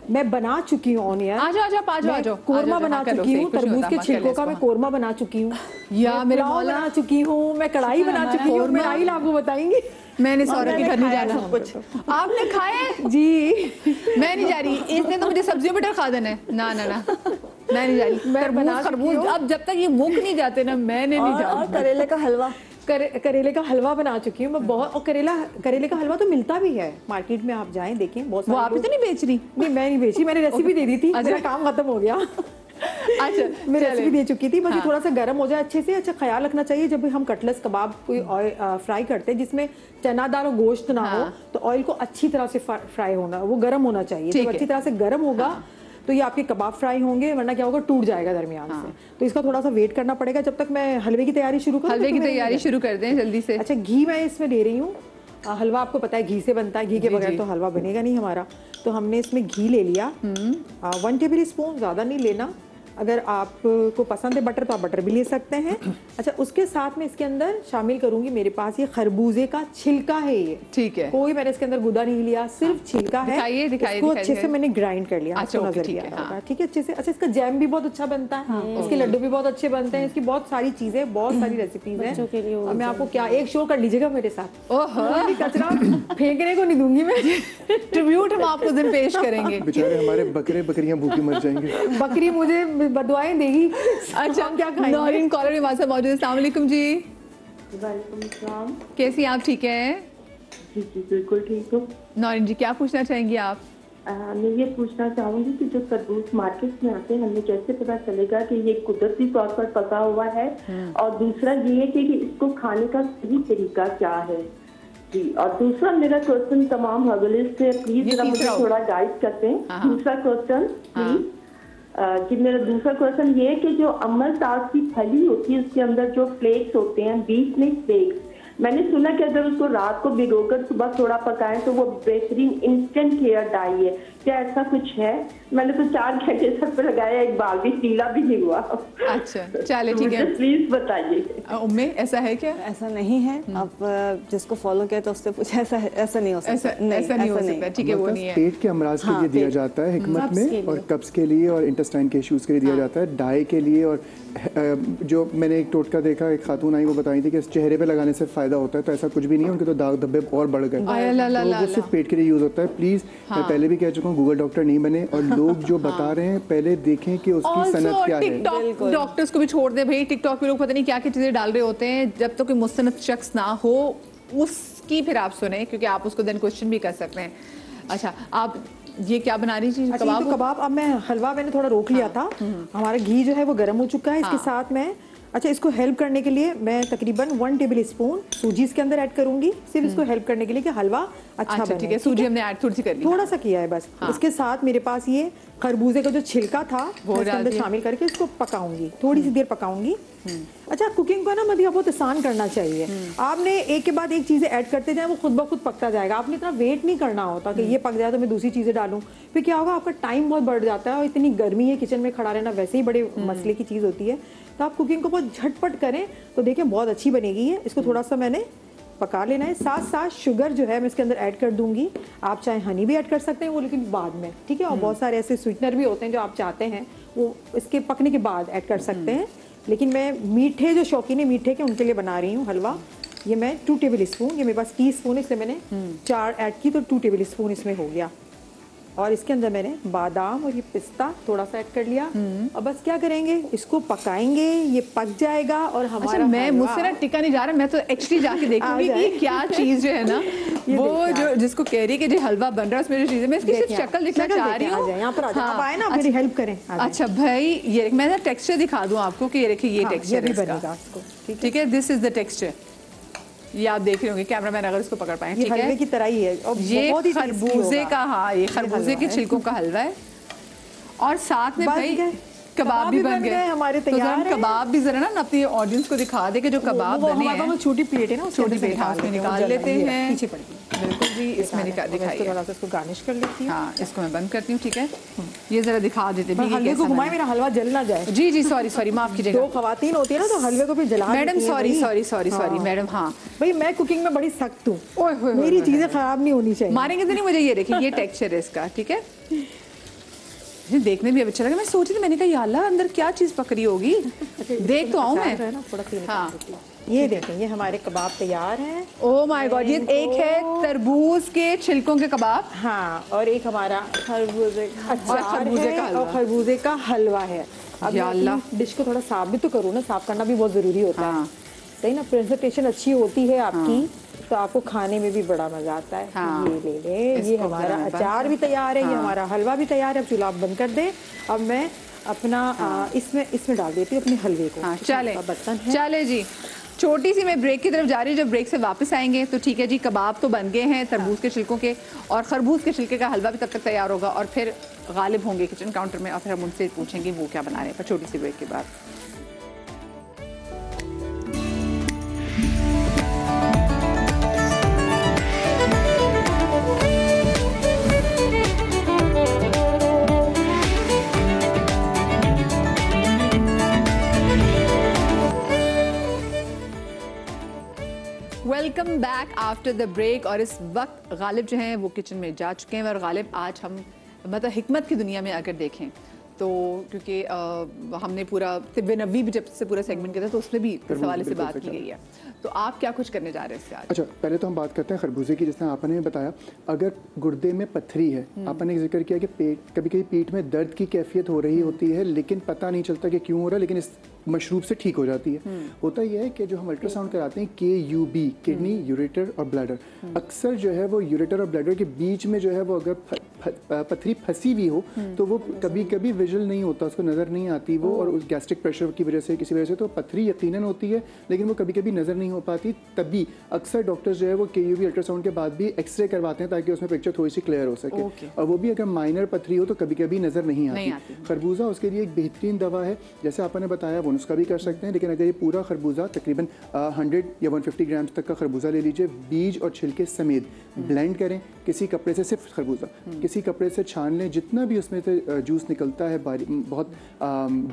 मैं बना चुकी हूँ ऑन एयर। आ जाओ। कोरमा बना चुकी हूँ, तरबूज के छिलकों का मैं कोरमा बना चुकी हूँ, या मेरे मौला बना चुकी हूँ, मैं कढ़ाई बना चुकी हूँ। मैं आइल आपको बताएंगी, मैंने सौरभ के घर नहीं जाना। कुछ आपने खाया जी? मैं नहीं जा रही, इसने तो मुझे सब्जियों बटर खा देना है। ना मैं नहीं जा रही। मैं बना खरबूज अब जब तक ये मुख नहीं जाते ना, मैंने नहीं जाना। और करेले का हलवा, करेले का हलवा बना चुकी हूँ मैं बहुत। और करेले का हलवा तो मिलता भी है मार्केट में, आप जाएं देखें बहुत। वो आप ही तो नहीं बेच रही? नहीं, मैं नहीं बेची, मैंने रेसिपी दे दी थी। मेरा काम खत्म हो गया। अच्छा, मैं रेसिपी दे चुकी थी, बस ये हाँ। थोड़ा सा गर्म हो जाए अच्छे से। अच्छा, ख्याल रखना चाहिए जब हम कटलेस कबाब कोई फ्राई करते हैं जिसमें चना दाल और गोश्त ना हो, तो ऑयल को अच्छी तरह से फ्राई होना, वो गर्म होना चाहिए। जब अच्छी तरह से गर्म होगा तो ये आपके कबाब फ्राई होंगे, वरना क्या होगा, टूट जाएगा दरमियान से। तो इसका थोड़ा सा वेट करना पड़ेगा। जब तक मैं हलवे की तैयारी शुरू करूँ। हलवे की तैयारी शुरू कर दें जल्दी से। अच्छा, घी मैं इसमें दे रही हूँ। हलवा आपको पता है घी से बनता है, घी के बगैर तो हलवा बनेगा नहीं हमारा। तो हमने इसमें घी ले लिया, 1 टेबल स्पून, ज़्यादा नहीं लेना। अगर आपको पसंद है बटर तो आप बटर भी ले सकते हैं। अच्छा, उसके साथ में इसके अंदर शामिल करूंगी, मेरे पास ये खरबूजे का छिलका है। ये ठीक है, कोई मैंने इसके अंदर गुदा नहीं लिया, सिर्फ छिलका है। इसको अच्छे से मैंने ग्राइंड कर लिया। अच्छा, नजर ठीक भी है, आ रहा होगा। ठीक है, अच्छे से। अच्छा, इसका जैम भी बहुत अच्छा बनता है, इसके लड्डू भी बहुत अच्छे बनते हैं, इसकी बहुत सारी चीजें, बहुत सारी रेसिपीज हैं। अब मैं आपको क्या, एक शो कर लीजिएगा मेरे साथ। ओह, कचरा फेंकने को नहीं दूंगी मैं। ट्रिब्यूट हम आपको दिन पेश करेंगे। बेचारे हमारे बकरियां भूखी मर जाएंगे। बकरी मुझे बदुआएं देगी। अच्छा, क्या खाएंगे? नौरीन कॉलर में हमारे साथ मौजूद है। अस्सलाम वालेकुम जी, वालेकुम सलाम। कैसी आप? ठीक है जी बिल्कुल ठीक हूँ। नौरीन जी, क्या पूछना चाहेंगी आप? मैं ये पूछना चाहूँगी कि जो तरबूज मार्केट में आते हैं, हमें कैसे पता चलेगा कि ये कुदरती तौर पर पका हुआ है? और दूसरा ये है कि इसको खाने का सही तरीका क्या है? जी, और दूसरा मेरा क्वेश्चन तमाम हर्बलिस्ट से प्लीज मुझे थोड़ा गाइड करते हैं। दूसरा क्वेश्चन प्लीज कि मेरा दूसरा क्वेश्चन ये है कि जो अमल ताज की फली होती है उसके अंदर जो फ्लेक्स होते हैं, बीफ में फ्लेक्स, मैंने सुना कि अगर उसको रात को भिगोकर सुबह थोड़ा पकाएं तो वो बेहतरीन इंस्टेंट हेयर डाई है, क्या ऐसा कुछ है? मैंने तो 4 घंटे सर पे लगाया, एक बाल भी पीला भी नहीं हुआ। अच्छा, चले ठीक है, प्लीज बताइए। उम्मे ऐसा है क्या? ऐसा नहीं है। अब जिसको फॉलो किया तो उससे पूछे, ऐसा नहीं हो सकता। ऐसा नहीं हो सकता। ठीक है, वो नहीं है। पेट के अमराज के लिए दिया जाता है हिकमत में, और कब्ज के लिए और इंटेस्टाइन के इश्यूज के लिए दिया जाता है, डाई के लिए। और जो मैंने एक टोटका देखा, एक खातून आई, वो बताई थी कि चेहरे पे लगाने से फायदा होता है, तो ऐसा कुछ भी नहीं है। उनके तो दाग धब्बे और बढ़ गए, तो वो सिर्फ पेट के लिए यूज होता है। प्लीज, मैं पहले भी कह चुका हूँ, गूगल डॉक्टर नहीं बने। और लोग जो बता रहे हैं पहले देखें कि उसकी सनद क्या है। टिकटॉक डॉक्टर्स को भी छोड़ दे भाई, टिकटॉक पे लोग पता नहीं क्या क्या चीजें डाल रहे होते हैं। जब तक कोई मुस्तनद शख्स ना हो उसकी फिर आप सुने, क्योंकि आप उसको देन क्वेश्चन भी कर सकते हैं। अच्छा, आप ये क्या बना रही थी? अच्छा, तो कबाब। अब मैं हलवा मैंने थोड़ा रोक लिया था। हमारा घी जो है वो गर्म हो चुका है। इसके साथ मैं, अच्छा, इसको हेल्प करने के लिए मैं तकरीबन 1 टेबल स्पून सूजी इसके अंदर ऐड करूंगी, सिर्फ इसको हेल्प करने के लिए कि हलवा अच्छा बने। ठीक है, सूजी हमने ऐड थोड़ी सी कर ली, थोड़ा सा किया है बस। इसके साथ मेरे पास ये खरबूजे का जो छिलका था वो इसके अंदर शामिल करके इसको पकाऊंगी, थोड़ी सी देर पकाऊंगी। अच्छा, कुकिंग को ना मतलब बहुत आसान करना चाहिए। आपने एक के बाद एक चीजें ऐड करते जाए, वो खुद ब खुद पकता जाएगा। आपने इतना वेट नहीं करना होता कि ये पक जाए तो मैं दूसरी चीजें डालूं। फिर क्या होगा, आपका टाइम बहुत बढ़ जाता है, और इतनी गर्मी है, किचन में खड़ा रहना वैसे ही बड़े मसले की चीज होती है। तो आप कुकिंग को बहुत झटपट करें तो देखें बहुत अच्छी बनेगी है। इसको थोड़ा सा मैंने पका लेना है। साथ साथ शुगर जो है मैं इसके अंदर ऐड कर दूंगी। आप चाहे हनी भी ऐड कर सकते हैं, वो लेकिन बाद में, ठीक है। और बहुत सारे ऐसे स्वीटनर भी होते हैं जो आप चाहते हैं वो इसके पकने के बाद ऐड कर सकते हैं। लेकिन मैं मीठे, जो शौकीन है मीठे के, उनके लिए बना रही हूँ हलवा। ये मैं 2 टेबल स्पून, ये मेरे पास टी स्पून है, इसलिए मैंने 4 ऐड की तो 2 टेबल स्पून इसमें हो गया। और इसके अंदर मैंने बादाम और ये पिस्ता थोड़ा सा ऐड कर लिया। और बस क्या करेंगे, इसको पकाएंगे, ये पक जाएगा और हमारा अच्छा, मैं मुझसे ना टिका नहीं जा रहा, मैं तो एक्चुअली जाके देखूंगी कि क्या चीज जो है ना वो जो जिसको कह रही है कि जो हलवा बन रहा है उसमें जो चीज है, मैं इसकी सिर्फ शक्ल दिखना चाह रही हूँ। यहाँ पर आप आए ना, मेरी हेल्प करें। अच्छा भाई, ये मैं ना टेक्सचर दिखा दूं आपको कि ये देखिए ये टेक्सचर है बनेगा। ठीक है, दिस इज द टेक्सचर। ये आप देख रहे होंगे कैमरामैन अगर इसको पकड़ पाए, ठीक है, हलवे की तरह ही है और ये खरबूजे का, हाँ ये खरबूजे के छिलकों का हलवा है और साथ में भाई कबाब भी बन गए हमारे तैयार। तो कबाब भी जरा ना अपनी ऑडियंस को दिखा दे कि जो कबाब बने हैं, छोटी प्लेट है ना, छोटी प्लेट में निकाल लेते हैं। पीछे पड़ गई, बिल्कुल जी, इसमें दिखाइए। थोड़ा सा इसको गार्निश कर लेती हूँ। हाँ, इसको मैं बंद करती हूँ। ठीक है, ये जरा दिखा देते हैं हलवे को घुमाए, मेरा हलवा जल ना जाए। जी जी, सॉरी माफ कीजिएगा। दो खवातीन होती है ना तो हलवे को भी जला मैडम, सॉरी मैडम। हाँ भाई, मैं कुकिंग में बड़ी सख्त हूँ, मेरी चीजें खराब नहीं होनी चाहिए। मारेंगे तो नहीं मुझे। ये देखिए, ये टेक्सचर है इसका। ठीक है, देखने भी अच्छा लगा। मैं सोच रही थी, मैंने कहा या अल्लाह अंदर क्या चीज पक रही होगी, देख तो आऊं मैं। हाँ, ये देखें, ये हमारे कबाब तैयार हैं। ओह माय गॉड, ये एक है तरबूज के छिलकों के कबाब, हाँ, और एक हमारा खरबूजे का खरबूजे का हलवा है। अब या अल्लाह, डिश को थोड़ा साफ भी तो करूँ ना, साफ करना भी बहुत जरूरी होता है। सही ना, प्रेजेंटेशन अच्छी होती है आपकी तो आपको खाने में भी बड़ा मजा आता है। हाँ। ये ले ले, ये हमारा अचार भी तैयार है, ये हमारा हलवा भी तैयार है। अब चूल्हा बंद कर दे। अब मैं अपना इसमें डाल देती हूँ अपने हलवे को। हाँ, चले बर्तन है। चले जी, छोटी सी मैं ब्रेक की तरफ जा रही हूँ। जब ब्रेक से वापस आएंगे तो ठीक है जी, कबाब तो बन गए हैं तरबूज के छिलकों के, और खरबूज के छिलके का हलवा भी तब तक तैयार होगा, और फिर गालिब होंगे किचन काउंटर में और फिर हम उनसे पूछेंगे वो क्या बना रहे हैं। पर छोटी सी ब्रेक के बाद welcome back after the break. और इस वक्त गालिब जो हैं वो किचन में जा चुके हैं। और गालिब, आज हम मतलब हिकमत की दुनिया में अगर देखें तो, क्योंकि हमने पूरा तिब्बे नबी भी जब से पूरा सेगमेंट किया था तो उसमें भी इस हवाले से बात की गई है, तो आप क्या कुछ करने जा रहे हैं इससे आज? अच्छा, पहले तो हम बात करते हैं खरबूजे की। जिस तरह आपने बताया, अगर गुर्दे में पत्थरी है, आपने जिक्र किया कि पेट, कभी कभी पेट में दर्द की कैफियत हो रही होती है लेकिन पता नहीं चलता कि क्यों हो रहा है, लेकिन इस मशरूब से ठीक हो जाती है। होता यह है कि जो हम अल्ट्रासाउंड कराते हैं KUB, किडनी, यूरेटर और ब्लैडर, अक्सर जो है वो यूरेटर और ब्लैडर के बीच में जो है वो अगर पथरी फंसी हुई हो तो वो कभी कभी विजुअल नहीं होता, उसको नज़र नहीं आती वो, और उस गैस्ट्रिक प्रेशर की वजह से, किसी वजह से तो पथरी यकीनन होती है लेकिन वो कभी कभी नज़र नहीं हो पाती। तभी अक्सर डॉक्टर्स जो है वो KUB अल्ट्रासाउंड के बाद भी एक्सरे करवाते हैं ताकि उसमें पिक्चर थोड़ी सी क्लियर हो सके। और वो भी अगर माइनर पथरी हो तो कभी कभी नज़र नहीं आती। खरबूजा उसके लिए एक बेहतरीन दवा है। जैसे आपने बताया वो नुस्खा भी कर सकते हैं, लेकिन अगर ये पूरा खरबूजा तकरीबन 100 या 150 ग्राम्स तक का खरबूजा ले लीजिए, बीज और छिलके समेत ब्लेंड करें किसी कपड़े से, सिर्फ खरबूजा किसी कपड़े से छान लें, जितना भी उसमें से जूस निकलता है बहुत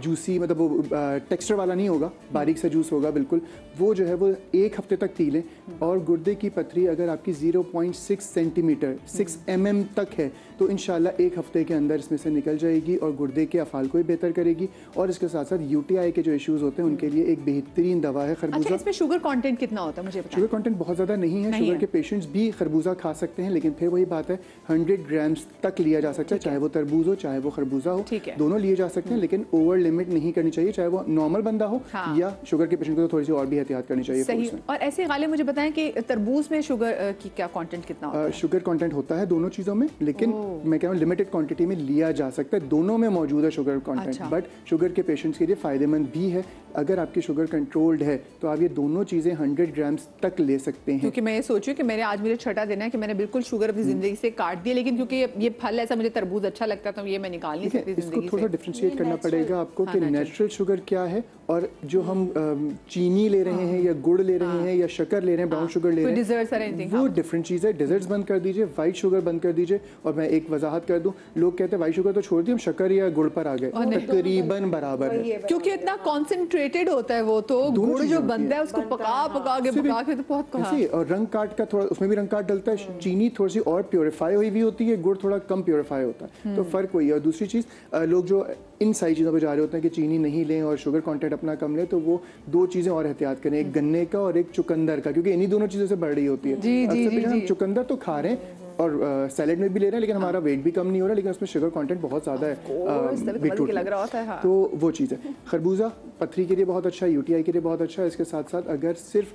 जूसी, मतलब वो टेक्सचर वाला नहीं होगा, बारीक सा जूस होगा बिल्कुल, वो जो है वो 1 हफ्ते तक पी लें। और गुर्दे की पथरी अगर आपकी 0.6 सेंटीमीटर 6 mm तक है तो इंशाल्लाह 1 हफ्ते के अंदर इसमें से निकल जाएगी और गुर्दे के अफाल को भी बेहतर करेगी। और इसके साथ साथ UTI के जो इश्यूज होते हैं उनके लिए एक बेहतरीन दवा है खरबूजा। अच्छा, इसमें शुगर कंटेंट कितना होता है मुझे बताएं? शुगर कंटेंट बहुत ज़्यादा नहीं है, शुगर के पेशेंट्स भी खरबूजा खा सकते हैं, लेकिन फिर वही बात है 100 ग्राम्स तक लिया जा सकता है, चाहे वो तरबूज हो चाहे वो खरबूजा हो, दोनों लिए जा सकते हैं, लेकिन ओवर लिमिट नहीं करनी चाहिए, चाहे वो नॉर्मल बंदा हो या शुगर के पेशेंट को तो थोड़ी सी और भी एहतियात करनी चाहिए। सही। और ऐसे गालिब मुझे बताएं कि तरबूज में शुगर की क्या कंटेंट कितना होता है? शुगर कंटेंट होता है दोनों चीज़ों में, लेकिन मैं कह रहा हूँ लिमिटेड क्वांटिटी में लिया जा सकता है, दोनों में मौजूद है शुगर कंटेंट। बट शुगर के पेशेंट्स के लिए फ़ायदेमंद भी है। अगर आपकी शुगर कंट्रोल्ड है तो आप ये दोनों चीज़ें 100 ग्राम्स तक ले सकते हैं। क्योंकि मैं ये सोचूं कि मेरे आज मुझे छठा दिन है कि मैंने बिल्कुल शुगर अपनी ज़िंदगी से काट दिया, लेकिन क्योंकि ये फल ऐसा, मुझे तरबूज अच्छा लगता है तो ये मैं निकाल नहीं सकती ज़िंदगी से। इसको थोड़ा डिफ्रेंशिएट करना पड़ेगा आपको कि नेचुरल शुगर क्या है और जो हम चीनी ले रहे हैं या गुड़ ले रहे हैं या शक्कर ले रहे हैं, ब्राउन शुगर ले रहे हैं, वो डिफरेंट चीज़ है। डेजर्ट्स बंद कर दीजिए, वाइट शुगर बंद कर दीजिए। और मैं एक वजाहत कर दूं, लोग कहते हैं वाइट शुगर तो छोड़ दिए, हम शक्कर या गुड़ पर आ गए, तकरीबन बराबर है, क्योंकि इतना कॉन्सेंट्रेटेड होता है वो, तो गुड़ जो बनता है उसको पका के तो बहुत और रंग काट का थोड़ा उसमें भी रंग काट डलता है। चीनी थोड़ी सी और प्योरीफाई हुई भी होती है, गुड़ थोड़ा कम प्योरीफाई होता है, तो फर्क वही है। और दूसरी चीज़, लोग जो इन सारी चीज़ों पर जा रहे होते हैं कि चीनी नहीं लें और शुगर कंटेंट अपना कम लें, तो वो दो चीज़ें और एहतियात करें, एक गन्ने का और एक चुकंदर का, क्योंकि इन्हीं दोनों चीज़ों से बढ़ रही होती है। हम चुकंदर तो खा रहे हैं, और सैलेड में भी ले रहे हैं, लेकिन हमारा वेट भी कम नहीं हो रहा, लेकिन उसमें शुगर कंटेंट बहुत ज़्यादा है बीटरूट लग रहा होता है। हाँ। तो वो चीज़ है। खरबूजा पथरी के लिए बहुत अच्छा है, यूटीआई के लिए बहुत अच्छा है। इसके साथ साथ अगर सिर्फ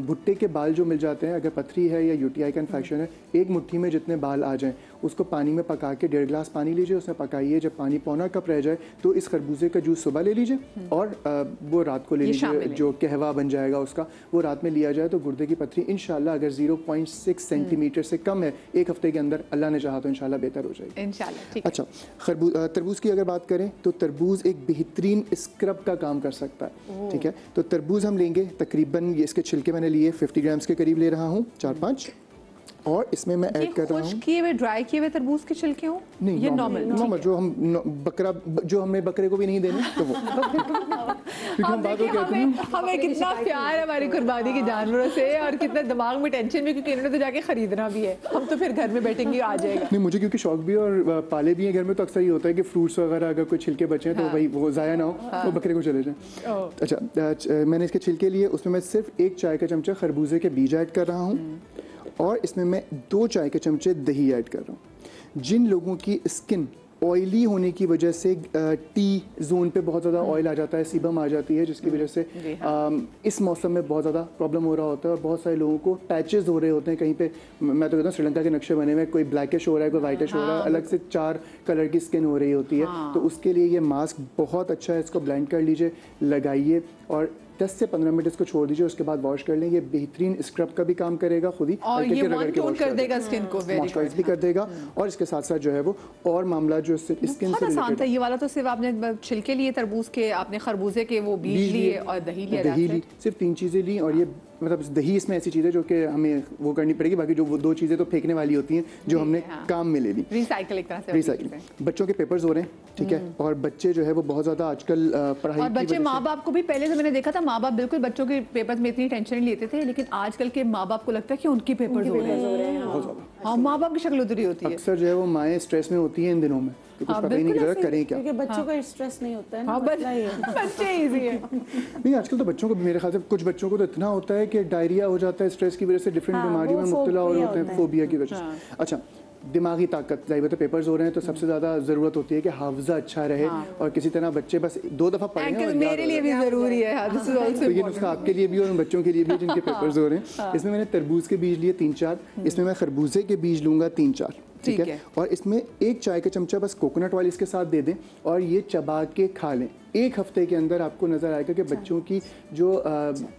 भुट्टे के बाल जो मिल जाते हैं, अगर पथरी है या यूटीआई का इन्फेक्शन है, एक मुट्ठी में जितने बाल आ जाएं उसको पानी में पका के 1.5 गिलास पानी लीजिए, उसमें पकाइए, जब पानी पौना कप रह जाए तो इस खरबूजे का जूस सुबह ले लीजिए और वो रात को ले लीजिए, जो कहवा बन जाएगा उसका, वो रात में लिया जाए तो गुर्दे की पथरी इंशाल्लाह अगर 0.6 सेंटीमीटर से कम है, एक हफ्ते के अंदर अल्लाह ने चाहा तो इंशाल्लाह बेहतर हो जाएगी इंशाल्लाह। ठीक। अच्छा, तरबूज की अगर बात करें तो तरबूज एक बेहतरीन स्क्रब का काम कर सकता है। ठीक है, तो तरबूज हम लेंगे तकरीबन, ये इसके छिलके मैंने लिए 50 ग्राम्स के करीब ले रहा हूँ, 4-5, और इसमें मैं ऐड कर रहा हूँ किए हुए ड्राई किए हुए तरबूज के छिलके हो, नहीं ये नॉर्मल जो हम बकरा जो हमने बकरे को भी नहीं देने तो वो क्योंकि हम बात हो कहते हैं हमें कितना प्यार है हमारी कुर्बानी के जानवरों से और कितना दिमाग में टेंशन भी, क्योंकि इन्होंने तो जाके खरीदना भी है, हम तो फिर घर में बैठेंगे आ जाएगा। नहीं मुझे क्योंकि शौक भी और पाले भी हैं घर में, तो अक्सर ये होता है कि फ्रूट्स वगैरह अगर कोई छिलके बचे तो भाई वो ज़ाया ना हो तो बकरे को चले जाए। अच्छा, मैंने इसके छिलके लिए, उसमें मैं सिर्फ 1 चाय का चमचा खरबूजे के बीज ऐड कर रहा हूँ और इसमें मैं 2 चाय के चमचे दही ऐड कर रहा हूँ। जिन लोगों की स्किन ऑयली होने की वजह से टी जोन पे बहुत ज़्यादा ऑयल आ जाता है, सीबम आ जाती है, जिसकी वजह से इस मौसम में बहुत ज़्यादा प्रॉब्लम हो रहा होता है और बहुत सारे लोगों को पैचेस हो रहे होते हैं कहीं पे, मैं तो कहता हूँ श्रीलंका के नक्शे बने हुए, कोई ब्लैकिश हो रहा है, कोई वाइटिश हो रहा है, अलग से 4 कलर की स्किन हो रही होती है। तो उसके लिए ये मास्क बहुत अच्छा है, इसको ब्लेंड कर लीजिए, लगाइए और 10 से 15 मिनट इसको छोड़ दीजिए, उसके बाद वॉश कर लें। ये बेहतरीन स्क्रब का भी काम करेगा खुद ही, और ये टोन कर देगा स्किन को, मॉइस्चराइज भी कर देगा और इसके साथ साथ जो है वो और मामला जो स्किन से आसान था ये वाला। तो सिर्फ आपने छिलके लिए तरबूज के, आपने खरबूजे के वो बीज लिए और दही लिया, दही ली, सिर्फ 3 चीज़ें ली। और ये मतलब दही इसमें ऐसी चीज़ है जो कि हमें वो करनी पड़ेगी, बाकी जो वो 2 चीज़ें तो फेंकने वाली होती हैं जो हमने काम में ले ली। रिसाइकल एक तरह से, रिसाइकिल। बच्चों के पेपर्स हो रहे हैं, ठीक है, और बच्चे जो है वो बहुत ज़्यादा आजकल पढ़ाई और बच्चे माँ बाप को भी, पहले से मैंने देखा था माँ बाप बिल्कुल बच्चों के पेपर्स में इतनी टेंशन नहीं लेते थे, लेकिन आजकल के माँ बाप को लगता है कि उनकी पेपर्स हो रहे हैं। हाँ, माँ बाप की शक्ल उतरी होती है। अक्सर जो है वो माएँ स्ट्रेस में होती हैं इन दिनों में, तो कुछ पता ही नहीं चलता करें क्या, क्योंकि बच्चों का स्ट्रेस नहीं होता है ना, बच्चे इजी है। नहीं आजकल तो बच्चों को मेरे ख्याल से कुछ बच्चों को तो इतना होता है कि डायरिया हो जाता है स्ट्रेस की वजह से, डिफरेंट बीमारियों में मुब्तला हो रहे होते हैं, फोबिया की वजह से। अच्छा, दिमागी ताकत, जाहिर है पेपर्स हो रहे हैं तो सबसे ज़्यादा ज़रूरत होती है कि हाफजा अच्छा रहे और किसी तरह बच्चे बस 2 दफ़ा पढ़ें। मेरे लिए भी ज़रूरी है, तो ये नुस्खा आपके लिए भी और उन बच्चों के लिए भी जिनके पेपर्स हो रहे हैं। इसमें मैंने तरबूज के बीज लिए 3-4, इसमें मैं खरबूजे के बीज लूँगा 3-4, ठीक है, और इसमें 1 चाय का चमचा बस कोकोनट ऑयल इसके साथ दे दें और ये चबा के खा लें। 1 हफ्ते के अंदर आपको नज़र आएगा कि बच्चों की जो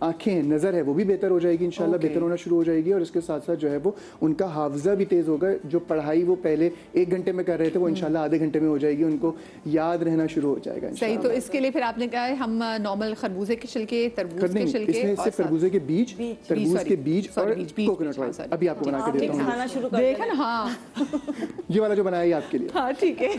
आँखें हैं, नज़र है, वो भी बेहतर हो जाएगी इंशाल्लाह, बेहतर होना शुरू हो जाएगी और इसके साथ साथ जो है वो उनका हाफजा भी तेज़ होगा। जो पढ़ाई वो पहले 1 घंटे में कर रहे थे वो इंशाल्लाह आधे घंटे में हो जाएगी, उनको याद रहना शुरू हो जाएगा। सही, तो इसके लिए फिर आपने कहा है हम नॉर्मल खरबूजे के छिलके, तरबूज के छिलके, इसमें सिर्फ खरबूजे के बीज, तरबूज के बीज और कोकोनट ऑयल अभी आपको बना के देता हूँ। देखा ना, हाँ ये वाला जो बनाया है आपके लिए, हाँ ठीक है।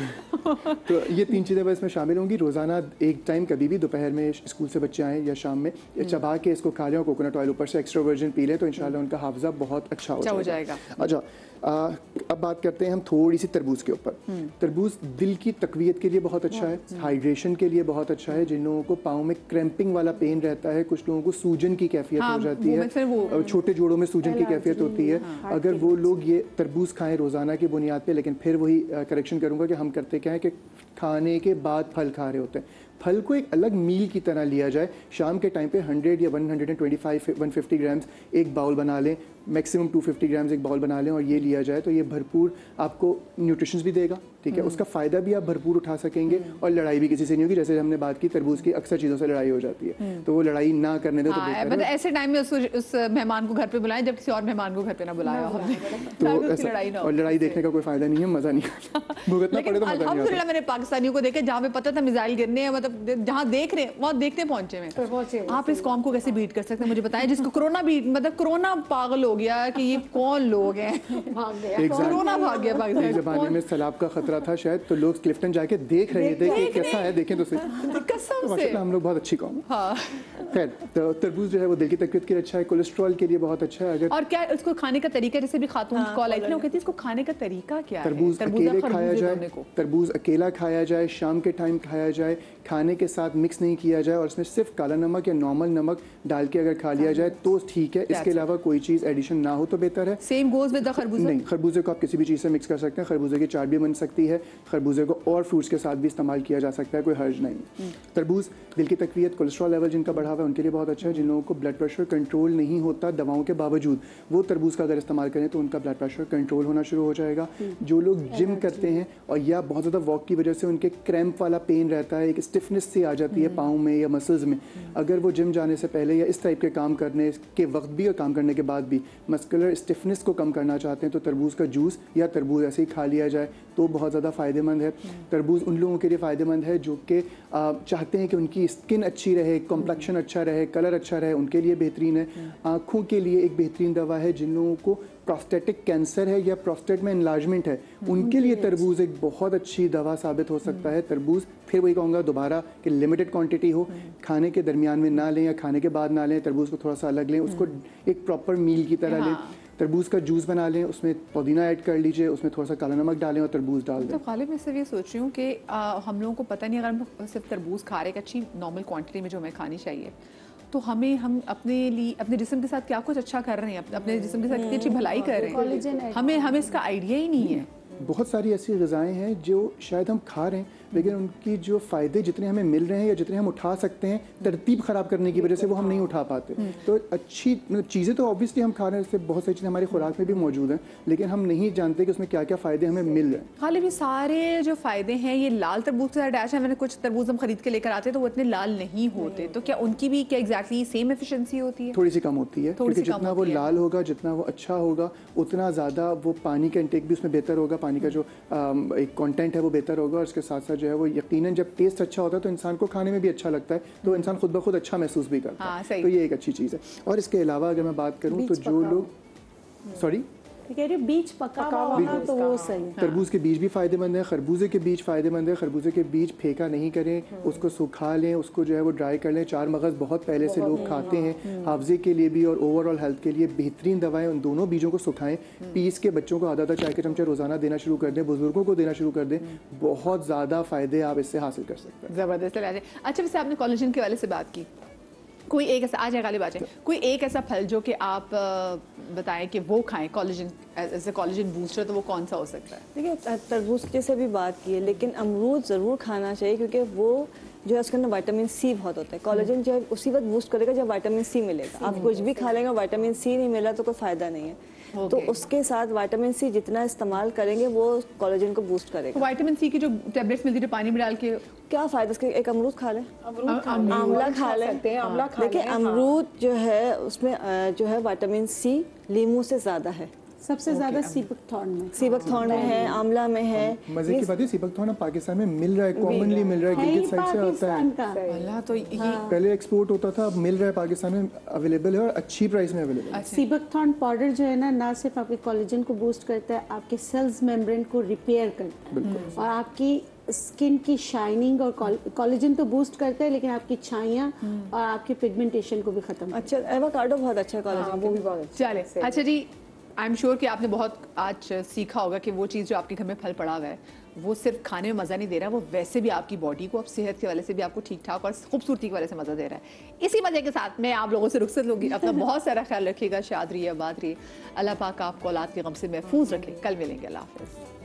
तो ये 3 चीज़ें बस इसमें शामिल होंगी। रोज़ाना एक टाइम कभी भी दोपहर में स्कूल से बच्चे आएँ या शाम में चबा के इसको खा लें और कोकोनट ऑयल ऊपर से एक्स्ट्रा वर्जिन पी लें तो इंशाल्लाह उनका हाफजा बहुत अच्छा हो जाएगा। अच्छा, अब बात करते हैं हम थोड़ी सी तरबूज के ऊपर। तरबूज दिल की तकवीयत के लिए बहुत अच्छा है, हाइड्रेशन के लिए बहुत अच्छा है। जिन लोगों को पाँव में क्रैम्पिंग वाला पेन रहता है, कुछ लोगों को सूजन की कैफियत हो जाती है, छोटे जोड़ों में सूजन की कैफियत होती है, अगर वो लोग ये तरबूज खाएं रोज़ाना की बुनियाद पे, लेकिन फिर वही करेक्शन करूँगा कि हम करते क्या है कि खाने के बाद फल खा रहे होते हैं, फल को एक अलग मील की तरह लिया जाए। शाम के टाइम पे 100 या 125-150 ग्राम्स एक बाउल बना लें, मैक्सिमम 250 ग्राम्स एक बाउल बना लें और ये लिया जाए तो ये भरपूर आपको न्यूट्रिशंस भी देगा, ठीक है, उसका फ़ायदा भी आप भरपूर उठा सकेंगे और लड़ाई भी किसी से नहीं होगी। जैसे हमने बात की तरबूज की अक्सर चीज़ों से लड़ाई हो जाती है, तो वो लड़ाई ना करने दे तो मतलब ऐसे टाइम में उस मेहमान को घर पे बुलाएं जब किसी और मेहमान को घर पे ना बुलाया हो, तो ऐसा और लड़ाई देखने का कोई फ़ायदा नहीं है, मज़ा नहीं भुगतना पड़े तो मज़ा नहीं। अल्हम्दुलिल्लाह मैंने पाकिस्तानियों को देखा जहाँ पे पता था मिसाइल गिरने हैं, मतलब जहाँ देख रहे हैं वहाँ देखने पहुंचे में। आप इस कौम को कैसे बीट कर सकते हैं मुझे बताएं, जिसको कोरोना बीट, मतलब कोरोना पागल हो गया कि ये कौन लोग हैं, कोरोना भाग गया पाकिस्तान। ज़माने में सैलाब का खतरा खतरा था शायद, तो लोग क्लिफ्टन जाके देख रहे थे कि कैसा है, देखें तो सही। माशाल्लाह हम लोग बहुत अच्छी कौम है। खैर, तो तरबूज जो है वो दिल की तकवीत के लिए अच्छा है, कोलेस्ट्रॉल के लिए बहुत अच्छा है। अगर और क्या उसको खाने का तरीका, जैसे भी खातून की कॉल आई थी, वो कहती है इसको खाने का तरीका क्या है? तरबूज अकेले खाया जाए, तरबूज अकेला खाया जाए, शाम के टाइम खाया जाए, खाने के साथ मिक्स नहीं किया जाए और इसमें सिर्फ काला नमक या नॉर्मल नमक डाल के अगर खा लिया जाए तो ठीक है। इसके अलावा कोई चीज़ एडिशन ना हो तो बेहतर है। सेम गोज विद द खरबूजा? नहीं, खरबूजे को आप किसी भी चीज़ से मिक्स कर सकते हैं। खरबूजे की चाट भी बन सकती है, खरबूजे को और फ्रूट्स के साथ भी इस्तेमाल किया जा सकता है, कोई हर्ज नहीं। तरबूज दिल की तकवीत, कोलेस्ट्रॉल लेवल जिनका बढ़ा हुआ है उनके लिए बहुत अच्छा है। जिन लोगों को ब्लड प्रेशर कंट्रोल नहीं होता दवाओं के बावजूद, वो तरबूज का अगर इस्तेमाल करें तो उनका ब्लड प्रेशर कंट्रोल होना शुरू हो जाएगा। जो लोग जिम करते हैं और या बहुत ज़्यादा वॉक की वजह से उनके क्रैम्प वाला पेन रहता है, एक स्टिफनेस सी आ जाती है पाँव में या मसल्स में, अगर वो जिम जाने से पहले या इस टाइप के काम करने के वक्त भी और काम करने के बाद भी मस्कुलर स्टिफनेस को कम करना चाहते हैं तो तरबूज का जूस या तरबूज ऐसे ही खा लिया जाए तो बहुत ज़्यादा फ़ायदेमंद है। तरबूज उन लोगों के लिए फ़ायदेमंद है जो कि चाहते हैं कि उनकी स्किन अच्छी रहे, कॉम्प्लेक्शन अच्छा रहे, कलर अच्छा रहे, उनके लिए बेहतरीन है। आँखों के लिए एक बेहतरीन दवा है। जिन लोगों को प्रोस्टेटिक कैंसर है या प्रोस्टेट में एनलार्जमेंट है उनके लिए तरबूज एक बहुत अच्छी दवा साबित हो सकता है। तरबूज फिर वही कहूँगा दोबारा कि लिमिटेड क्वांटिटी हो, खाने के दरमियान में ना लें या खाने के बाद ना लें। तरबूज को थोड़ा सा अलग लें, उसको एक प्रॉपर मील की तरह लें। तरबूज का जूस बना लें, उसमें पुदीना ऐड कर लीजिए, उसमें थोड़ा सा काला नमक डालें और तरबूज डाल दें। तो गालिब मैं सिर्फ ये सोच रही हूँ कि हम लोगों को पता नहीं, अगर हम सिर्फ तरबूज खा रहे हैं अच्छी नॉर्मल क्वांटिटी में जो हमें खानी चाहिए, तो हम अपने लिए अपने जिस्म के साथ क्या कुछ अच्छा कर रहे हैं, अपने जिस्म के साथ कितनी अच्छी भलाई कर रहे हैं, हमें इसका आइडिया ही नहीं है। बहुत सारी ऐसी ग़िज़ाएँ हैं जो शायद हम खा रहे हैं लेकिन उनकी जो फ़ायदे जितने हमें मिल रहे हैं या जितने हम उठा सकते हैं, तरतीब ख़राब करने की वजह से वो हम नहीं उठा पाते। तो अच्छी चीज़ें तो ऑब्वियसली हम खा रहे हैं, उससे बहुत सारी चीज़ें हमारी खुराक में भी मौजूद हैं, लेकिन हम नहीं जानते कि उसमें क्या क्या फ़ायदे हमें मिल रहे हैं। हालांकि ये सारे जो फ़ायदे हैं ये लाल तरबूज के साथ अटैच है। मैंने कुछ तरबूज हम खरीद के लेकर आते हैं तो वो इतने लाल नहीं होते, तो क्या उनकी भी क्या एग्जैक्टली सेम एफिशिएंसी होती है? थोड़ी सी कम होती है, क्योंकि जितना वो लाल होगा, जितना वो अच्छा होगा, उतना ज़्यादा वो पानी का इंटेक भी उसमें बेहतर होगा, पानी का जो एक कंटेंट है वो बेहतर होगा और उसके साथ साथ जो है वो यकीनन जब टेस्ट अच्छा होता है तो इंसान को खाने में भी अच्छा लगता है, तो इंसान खुद ब खुद अच्छा महसूस भी करता है। तो ये एक अच्छी चीज़ है। और इसके अलावा अगर मैं बात करूँ तो जो लोग बीज पका हुआ तो वो सही है। तरबूज के बीज भी फ़ायदेमंद है, खरबूजे के बीज फ़ायदेमंद है। खरबूजे के बीज फेंका नहीं करें, उसको सुखा लें, उसको जो है वो ड्राई कर लें। चार मगज़ बहुत पहले से लोग खाते हैं, हाफजे के लिए भी और ओवरऑल हेल्थ के लिए बेहतरीन दवाएं। उन दोनों बीजों को सुखाएं, पीस के बच्चों को आधा चाय के चमचे रोज़ाना देना शुरू कर दें, बुजुर्गों को देना शुरू कर दें। बहुत ज़्यादा फ़ायदे आप इससे हासिल कर सकते हैं। ज़बरदस्त। अच्छा, वैसे आपने कोलेजन के वाले से बात की, कोई एक ऐसा आज गालिब आ जाए, कोई एक ऐसा फल जो कि आप बताएं कि वो खाएं collagen as a collagen booster, तो वो कौन सा हो सकता है? देखिए, तरबूज जैसे भी बात की है, लेकिन अमरूद ज़रूर खाना चाहिए क्योंकि वो जो है उसके अंदर विटामिन सी बहुत होता है। कोलेजन जो है उसी वक्त बूस्ट करेगा जब विटामिन सी मिलेगा। आप कुछ भी खा लेंगे, विटामिन सी नहीं मिला तो कोई फ़ायदा नहीं है। तो उसके साथ विटामिन सी जितना इस्तेमाल करेंगे वो कोलेजन को बूस्ट करेगा। विटामिन सी की जो टैबलेट्स मिलती है पानी में डाल के, क्या फ़ायदा उसके? एक अमरूद खा लें, आंवला खा लेते हैं, देखिए अमरूद जो है उसमें जो है विटामिन सी लीमू से ज़्यादा है। सबसे ज्यादा सीबकथॉर्न में है, आंवला में है। मजे की बात है सीबकथॉर्न पाकिस्तान में मिल रहा है, कॉमनली मिल रहा है, गिलगित साइड से आता है। तो पहले एक्सपोर्ट होता था, अब मिल रहा है, पाकिस्तान में अवेलेबल है और अच्छी प्राइस में अवेलेबल है। सीबकथॉर्न पाउडर जो है ना सिर्फ आपके कोलेजन को बूस्ट करता है, आपके सेल्स मेम्ब्रेन को रिपेयर करता है और आपकी स्किन की शाइनिंग और कोलेजन तो बूस्ट करता है लेकिन आपकी छाइयाँ और आपकी पिगमेंटेशन को भी खत्म। अच्छा, एवोकाडो बहुत अच्छा है कोलेजन, वो भी बहुत अच्छा। चले, अच्छा जी, आई एम श्योर कि आपने बहुत आज सीखा होगा कि वो चीज़ जो आपके घर में फल पड़ा हुआ है वो सिर्फ खाने में मज़ा नहीं दे रहा, वो वैसे भी आपकी बॉडी को, अब सेहत के वाले से भी आपको ठीक ठाक और खूबसूरती के वाले से मज़ा दे रहा है। इसी मज़े के साथ मैं आप लोगों से रुखसत लूँगी। अपना बहुत सारा ख्याल रखिएगा, शाद रहिए, आबाद रहिए, अल्लाह पाक आपको औलाद के गम से महफूज रखे। कल मिलेंगे, अल्लाह हाफ़िज़।